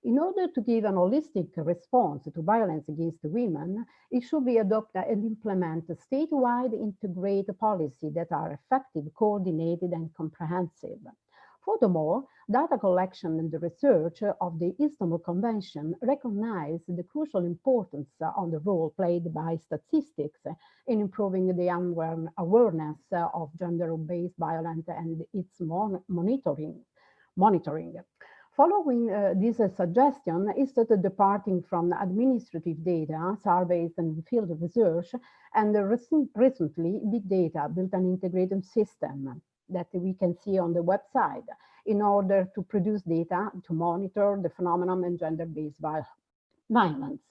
In order to give an holistic response to violence against women, it should be adopted and implement a statewide integrated policy that are effective, coordinated, and comprehensive. Furthermore, data collection and the research of the Istanbul Convention recognize the crucial importance on the role played by statistics in improving the awareness of gender-based violence and its monitoring. Following this suggestion, instead departing from administrative data, surveys and field research, and recently big data built an integrated system that we can see on the website in order to produce data to monitor the phenomenon and gender-based violence.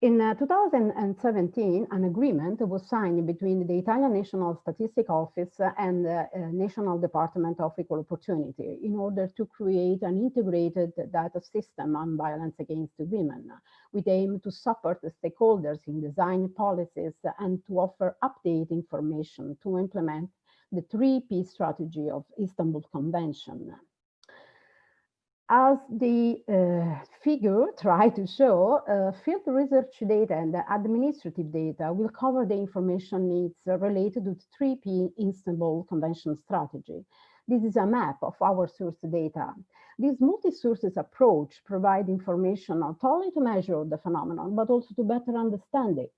In 2017, an agreement was signed between the Italian National Statistics Office and the National Department of Equal Opportunity in order to create an integrated data system on violence against women, with aim to support the stakeholders in designing policies and to offer updated information to implement the 3P strategy of Istanbul Convention. As the figure tried to show, field research data and administrative data will cover the information needs related to the 3P Istanbul Convention strategy. This is a map of our source data. This multi-sources approach provides information not only to measure the phenomenon, but also to better understand it.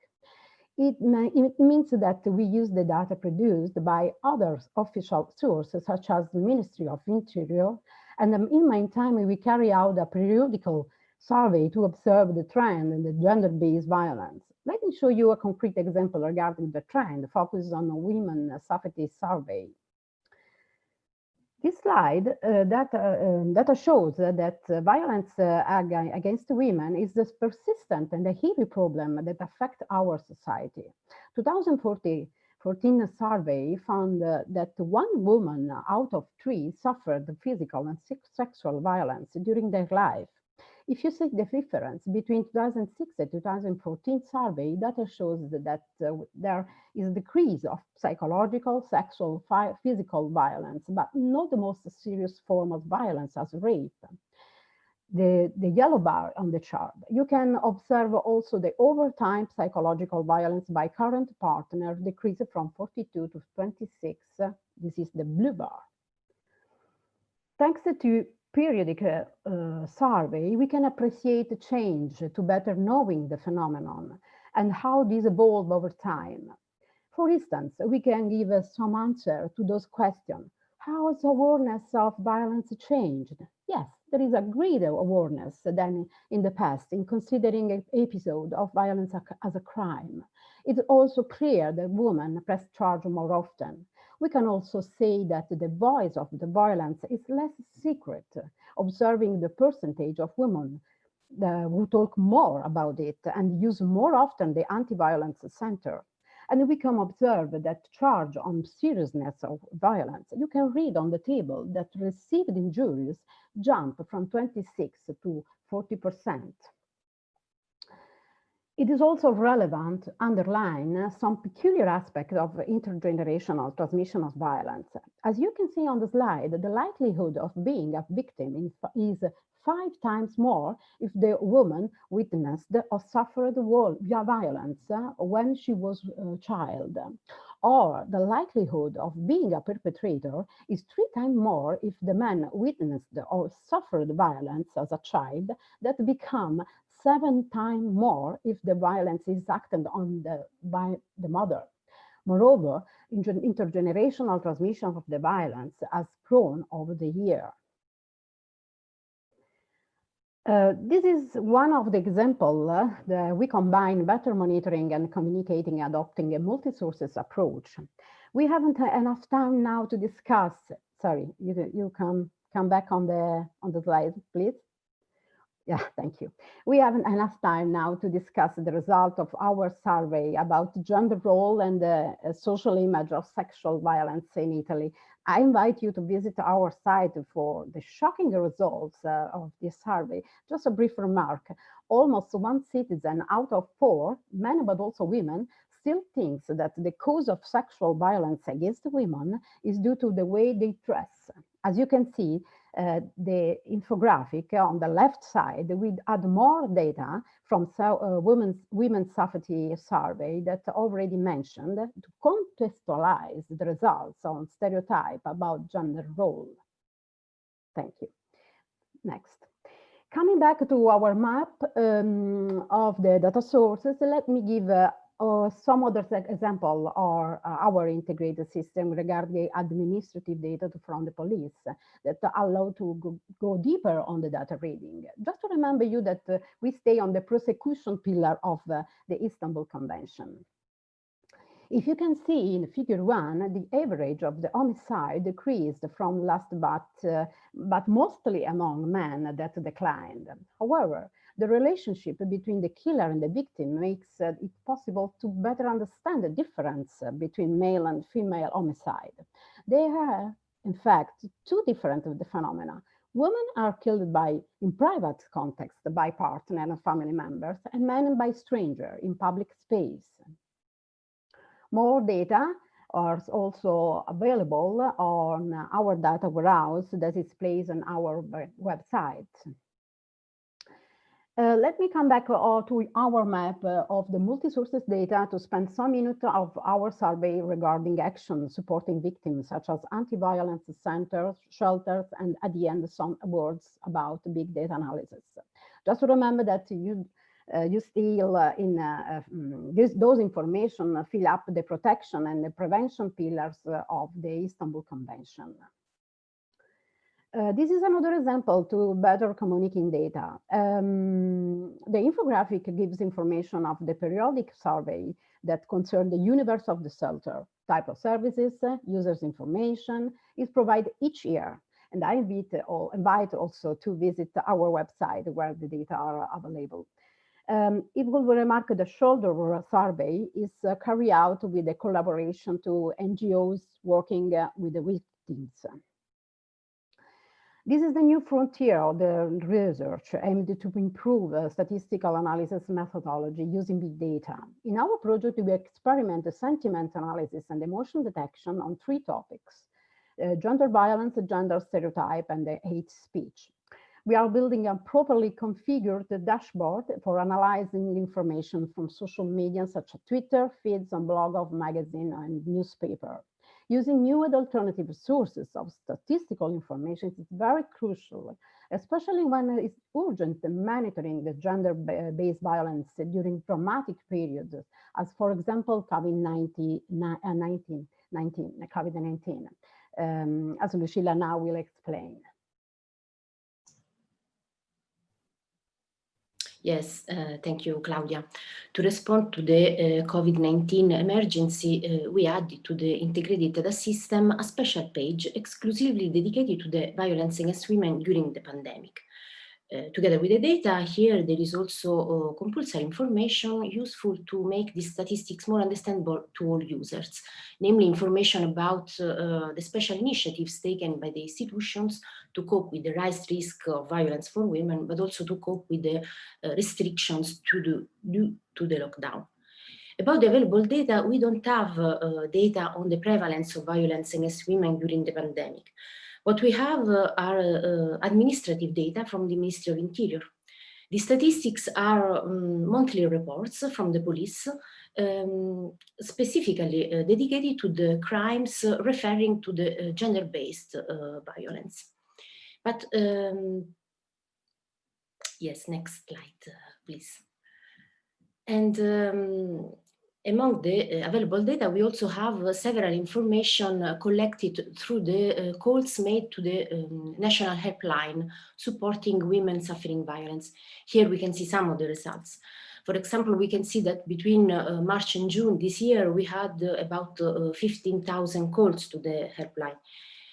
It means that we use the data produced by other official sources, such as the Ministry of Interior, and in the meantime, we carry out a periodical survey to observe the trend in the gender-based violence. Let me show you a concrete example regarding the trend focused on the women safety survey. This slide data shows that violence against women is this persistent and a heavy problem that affects our society. 2014 survey found that 1 woman out of 3 suffered physical and sexual violence during their life. If you see the difference between 2006 and 2014 survey, data shows that there is a decrease of psychological, sexual, physical violence, but not the most serious form of violence as rape. The yellow bar on the chart. You can observe also the overtime psychological violence by current partner decreased from 42 to 26. This is the blue bar. Thanks to periodic survey, we can appreciate the change to better knowing the phenomenon and how this evolves over time. For instance, we can give some answer to those questions. How has awareness of violence changed? Yes, there is a greater awareness than in the past in considering an episode of violence as a crime. It's also clear that women press charge more often. We can also say that the voice of the violence is less secret, observing the percentage of women who talk more about it and use more often the anti-violence center. And we can observe that charge on seriousness of violence. You can read on the table that received injuries jump from 26 to 40%. It is also relevant to underline some peculiar aspects of intergenerational transmission of violence. As you can see on the slide, the likelihood of being a victim is 5 times more if the woman witnessed or suffered violence when she was a child. Or the likelihood of being a perpetrator is 3 times more if the man witnessed or suffered violence as a child, that become 7 times more if the violence is acted on by the mother. Moreover, intergenerational transmission of the violence has grown over the year. This is one of the examples that we combine better monitoring and communicating, adopting a multi-sources approach. We haven't enough time now to discuss. Sorry, you can come back on the slide, please. Yeah, thank you. We haven't enough time now to discuss the result of our survey about gender role and the social image of sexual violence in Italy. I invite you to visit our site for the shocking results of this survey. Just a brief remark, almost 1 citizen out of 4, men but also women, still thinks that the cause of sexual violence against women is due to the way they dress. As you can see, the infographic on the left side, we add more data from women's safety survey that already mentioned to contextualize the results on stereotype about gender role. Thank you. Next. Coming back to our map of the data sources, let me give Some other example are our integrated system regarding administrative data from the police that allow to go deeper on the data reading. Just to remember you that we stay on the prosecution pillar of the Istanbul Convention. If you can see in figure 1, the average of the homicide decreased from last but mostly among men that declined. However, the relationship between the killer and the victim makes it possible to better understand the difference between male and female homicide. There are, in fact, two different phenomena. Women are killed in private context by partner and family members, and men by stranger in public space. More data are also available on our data warehouse that is placed on our website. Let me come back to our map of the multi-sources data to spend some minutes of our survey regarding actions supporting victims, such as anti-violence centers, shelters, and at the end, some words about big data analysis. Just to remember that you still those information fill up the protection and the prevention pillars of the Istanbul Convention. This is another example to better communicating data. The infographic gives information of the periodic survey that concern the universe of the shelter, type of services, users information is provided each year. And I invite also to visit our website where the data are available. It will be remarked the shoulder survey is carried out with a collaboration to NGOs working with the victims. This is the new frontier of the research aimed to improve statistical analysis methodology using big data. In our project, we experiment the sentiment analysis and emotion detection on 3 topics: gender violence, gender stereotype, and the hate speech. We are building a properly configured dashboard for analyzing information from social media such as Twitter, feeds, and blog of magazine and newspaper. Using new and alternative sources of statistical information is very crucial, especially when it's urgent monitoring the gender-based violence during dramatic periods, as for example, COVID-19, as Lucilla now will explain. Yes, thank you, Claudia. To respond to the COVID-19 emergency, we added to the integrated data system a special page exclusively dedicated to the violence against women during the pandemic. Together with the data, here there is also compulsory information useful to make these statistics more understandable to all users, namely information about the special initiatives taken by the institutions to cope with the raised risk of violence for women, but also to cope with the restrictions due to the lockdown. About the available data, we don't have data on the prevalence of violence against women during the pandemic. What we have are administrative data from the Ministry of Interior. The statistics are monthly reports from the police, specifically dedicated to the crimes referring to the gender-based violence. But yes, next slide, please. And among the available data, we also have several information collected through the calls made to the national helpline supporting women suffering violence. Here we can see some of the results. For example, we can see that between March and June this year, we had about 15,000 calls to the helpline.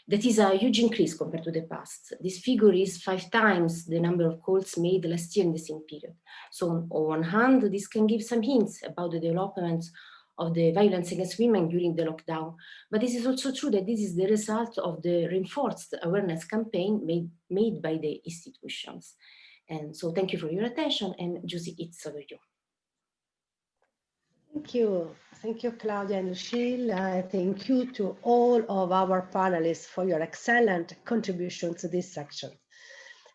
That is a huge increase compared to the past. This figure is 5 times the number of calls made last year in the same period. So on one hand, this can give some hints about the development of the violence against women during the lockdown. But this is also true that this is the result of the reinforced awareness campaign made by the institutions. And so thank you for your attention, and Giusy, it's over to you. Thank you, Claudia and Lucille. Thank you to all of our panelists for your excellent contribution to this section.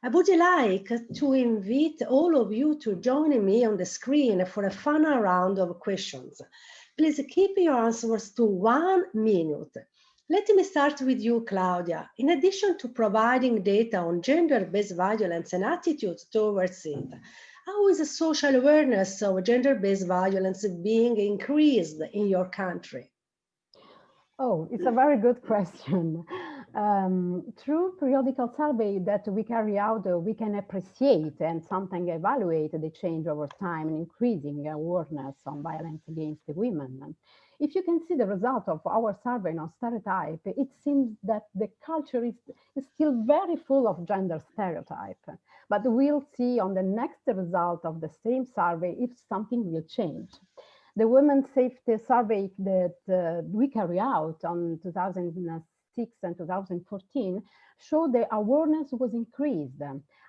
I would like to invite all of you to join me on the screen for a final round of questions. Please keep your answers to 1 minute. Let me start with you, Claudia. In addition to providing data on gender-based violence and attitudes towards it, how is the social awareness of gender-based violence being increased in your country? Oh, it's a very good question. Through periodical survey that we carry out, we can appreciate and sometimes evaluate the change over time and increasing awareness on violence against women. If you can see the result of our survey on stereotype, it seems that the culture is still very full of gender stereotype. But we'll see on the next result of the same survey if something will change. The women's safety survey that we carry out on 2006 and 2014 showed the awareness was increased,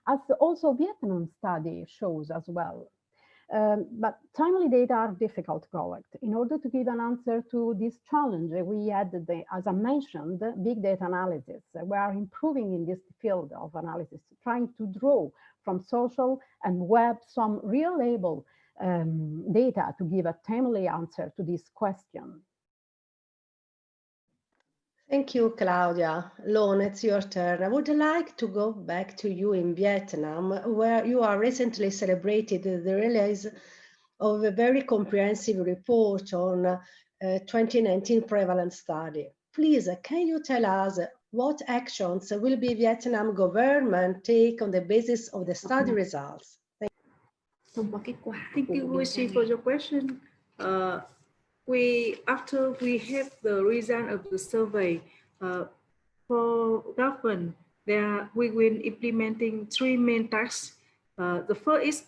as also Vietnam study shows as well. But timely data are difficult to collect. In order to give an answer to this challenge, we had, as I mentioned, big data analysis. We are improving in this field of analysis, trying to draw from social and web some reliable data to give a timely answer to this question. Thank you, Claudia. Lon, it's your turn. I would like to go back to you in Vietnam, where you are recently celebrated the release of a very comprehensive report on 2019 prevalence study. Please, can you tell us what actions will the Vietnam government take on the basis of the study results? Thank you, Lucy, for your question. After we have the result of the survey, for government, we will implementing three main tasks. The first is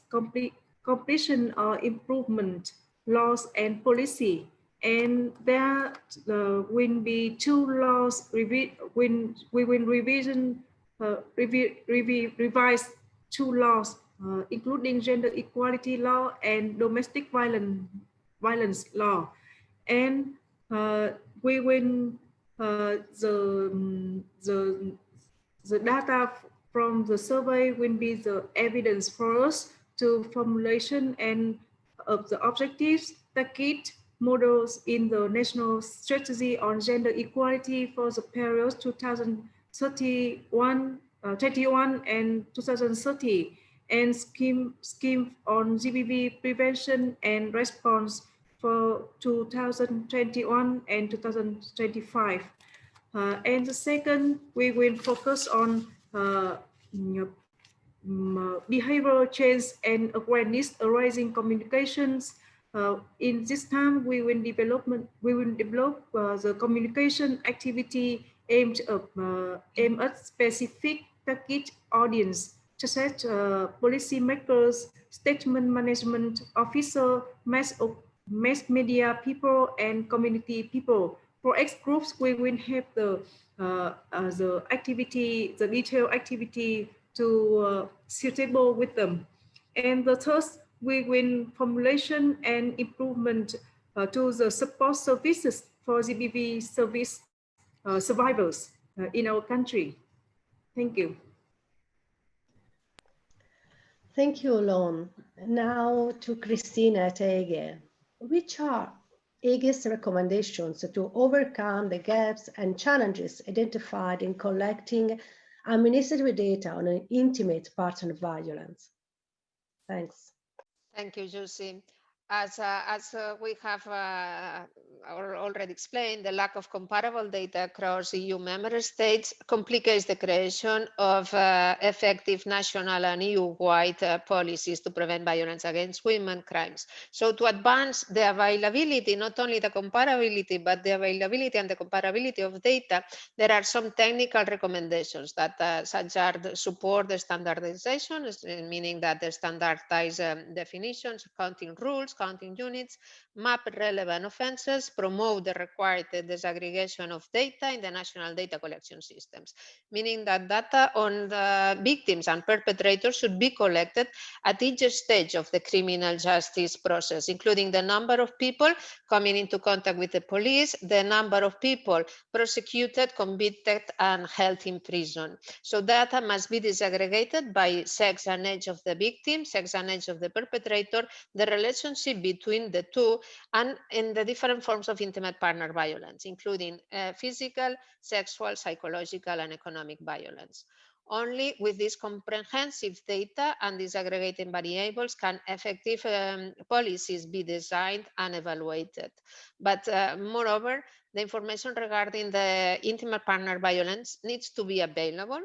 completion or improvement laws and policy, and there will be two laws. When we will revise two laws, including gender equality law and domestic violence law, and we will the data from the survey will be the evidence for us to formulation and of the objectives, target models in the national strategy on gender equality for the period 2021 and 2030, and scheme on GBV prevention and response for 2021 and 2025. And the second, we will focus on behavioral change and awareness arising communications. In this time, we will develop the communication activity aimed at specific target audience, such as policymakers, statement management officer, mass media people, and community people. For X groups, we will have the activity, the detailed activity to suitable with them. And the third, we will formulation and improvement to the support services for GBV service survivors in our country. Thank you. Thank you, Lon. Now to Christina at EGE. Which are EGE's recommendations to overcome the gaps and challenges identified in collecting administrative data on an intimate partner violence? Thanks. Thank you, Josie. As we have already explained, the lack of comparable data across EU member states complicates the creation of effective national and EU-wide policies to prevent violence against women crimes. So to advance the availability, not only the comparability, but the availability and the comparability of data, there are some technical recommendations that such as support the standardization, meaning that the standardized definitions, counting rules, counting units, map relevant offenses, promote the required disaggregation of data in the national data collection systems, meaning that data on the victims and perpetrators should be collected at each stage of the criminal justice process, including the number of people coming into contact with the police, the number of people prosecuted, convicted, and held in prison. So data must be disaggregated by sex and age of the victim, sex and age of the perpetrator, the relationship between the two, and in the different forms of intimate partner violence, including physical, sexual, psychological, and economic violence. Only with this comprehensive data and disaggregating variables can effective policies be designed and evaluated. But moreover, the information regarding the intimate partner violence needs to be available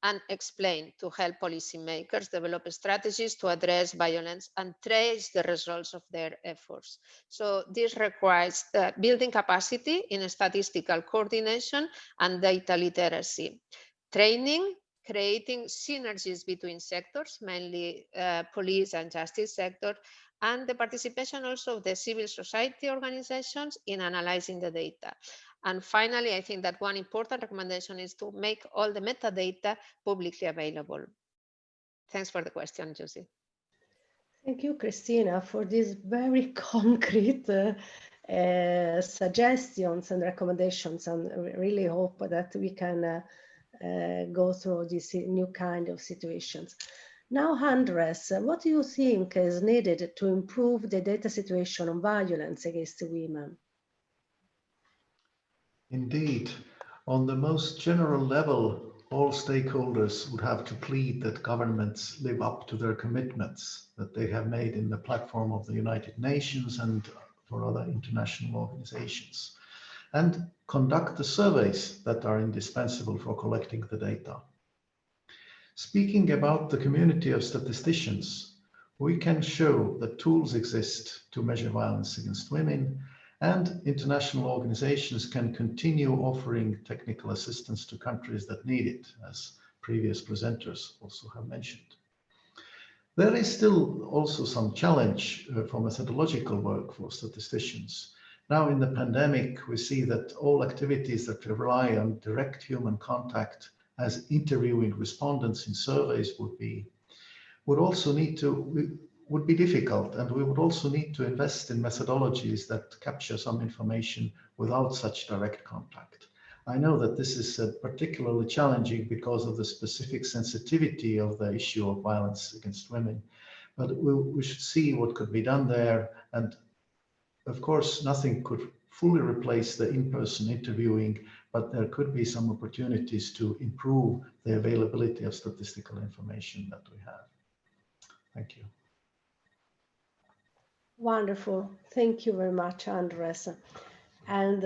and explained to help policymakers develop strategies to address violence and trace the results of their efforts. So this requires building capacity in statistical coordination and data literacy, training, creating synergies between sectors, mainly police and justice sector, and the participation also of the civil society organizations in analyzing the data. And finally, I think that one important recommendation is to make all the metadata publicly available. Thanks for the question, Josie. Thank you, Christina, for these very concrete suggestions and recommendations, and really hope that we can go through this new kind of situations. Now, Andres, what do you think is needed to improve the data situation on violence against women? Indeed, on the most general level, all stakeholders would have to plead that governments live up to their commitments that they have made in the platform of the United Nations and for other international organizations, and conduct the surveys that are indispensable for collecting the data. Speaking about the community of statisticians, we can show that tools exist to measure violence against women, and international organizations can continue offering technical assistance to countries that need it, as previous presenters also have mentioned. There is still also some challenge for methodological work for statisticians. Now in the pandemic, we see that all activities that rely on direct human contact, as interviewing respondents in surveys would be difficult, and we would also need to invest in methodologies that capture some information without such direct contact. I know that this is particularly challenging because of the specific sensitivity of the issue of violence against women, but we should see what could be done there. And of course, nothing could fully replace the in-person interviewing, but there could be some opportunities to improve the availability of statistical information that we have. Thank you. Wonderful. Thank you very much, Andres. And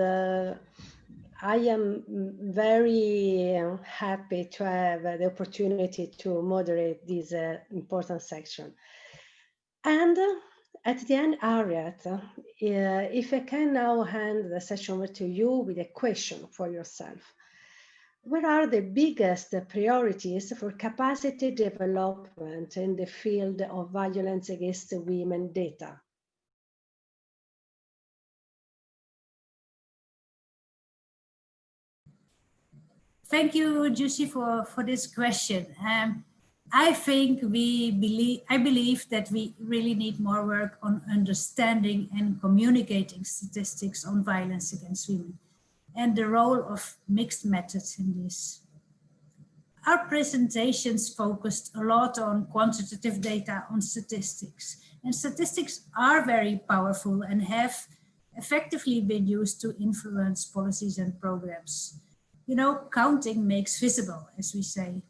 I am very happy to have the opportunity to moderate this important section. And at the end, Harriet, if I can now hand the session over to you with a question for yourself. What are the biggest priorities for capacity development in the field of violence against women data? Thank you, Jussi, for this question. I believe that we really need more work on understanding and communicating statistics on violence against women and the role of mixed methods in this. Our presentations focused a lot on quantitative data on statistics, and statistics are very powerful and have effectively been used to influence policies and programs. You know, counting makes visible, as we say.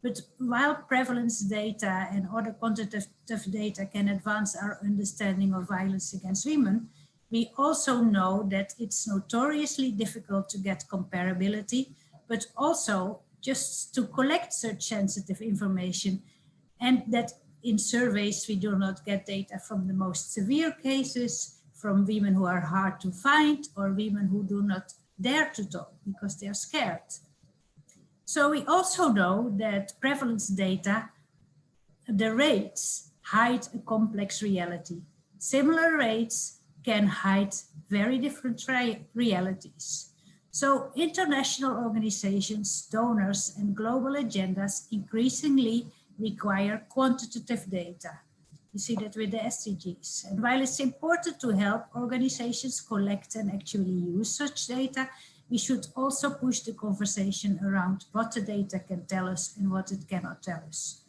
But while prevalence data and other quantitative data can advance our understanding of violence against women, we also know that it's notoriously difficult to get comparability, but also just to collect such sensitive information, and that in surveys we do not get data from the most severe cases, from women who are hard to find, or women who do not dare to talk because they are scared. So we also know that prevalence data, the rates hide a complex reality. Similar rates can hide very different realities. So international organizations, donors, and global agendas increasingly require quantitative data. You see that with the SDGs. And while it's important to help organizations collect and actually use such data, we should also push the conversation around what the data can tell us and what it cannot tell us.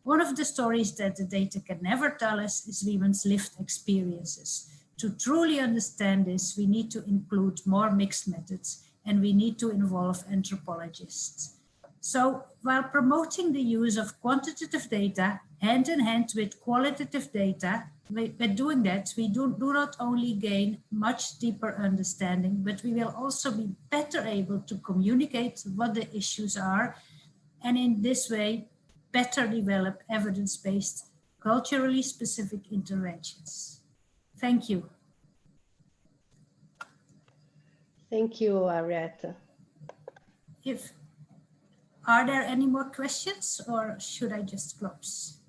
One of the stories that the data can never tell us is women's lived experiences. To truly understand this, we need to include more mixed methods, and we need to involve anthropologists. So while promoting the use of quantitative data hand in hand with qualitative data, by doing that, we do not only gain much deeper understanding, but we will also be better able to communicate what the issues are, and in this way, better develop evidence-based, culturally specific interventions. Thank you. Thank you, Harriet. Are there any more questions, or should I just close?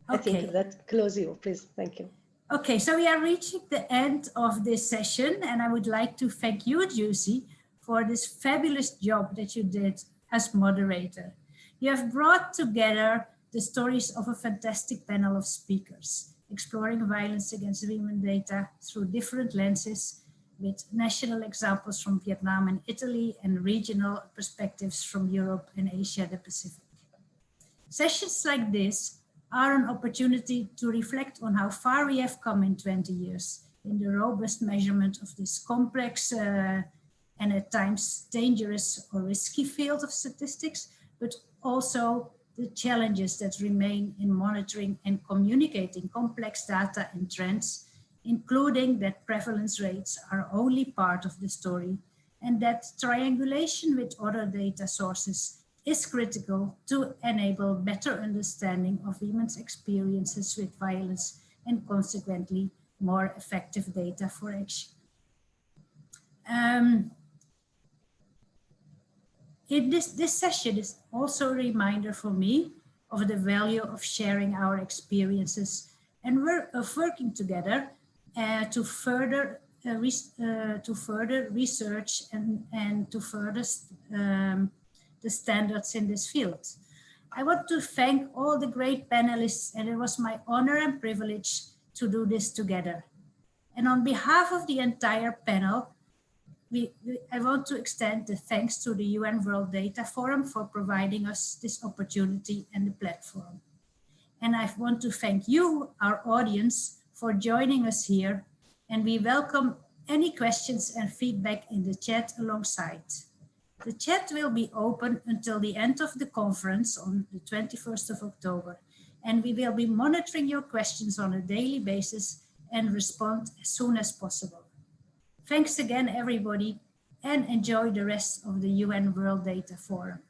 I think that close you, please. Thank you. Okay, so we are reaching the end of this session, and I would like to thank you, Juicy, for this fabulous job that you did as moderator. You have brought together the stories of a fantastic panel of speakers, exploring violence against women data through different lenses, with national examples from Vietnam and Italy, and regional perspectives from Europe and Asia, the Pacific. Sessions like this are an opportunity to reflect on how far we have come in 20 years in the robust measurement of this complex and at times dangerous or risky field of statistics, but also the challenges that remain in monitoring and communicating complex data and trends, including that prevalence rates are only part of the story, and that triangulation with other data sources is critical to enable better understanding of women's experiences with violence and consequently more effective data for action. This session is also a reminder for me of the value of sharing our experiences and of working together to further research and to further the standards in this field. I want to thank all the great panelists, and it was my honor and privilege to do this together. And on behalf of the entire panel, I want to extend the thanks to the UN World Data Forum for providing us this opportunity and the platform. And I want to thank you, our audience, for joining us here, and we welcome any questions and feedback in the chat alongside. The chat will be open until the end of the conference on the 21st of October, and we will be monitoring your questions on a daily basis and respond as soon as possible. Thanks again, everybody, and enjoy the rest of the UN World Data Forum.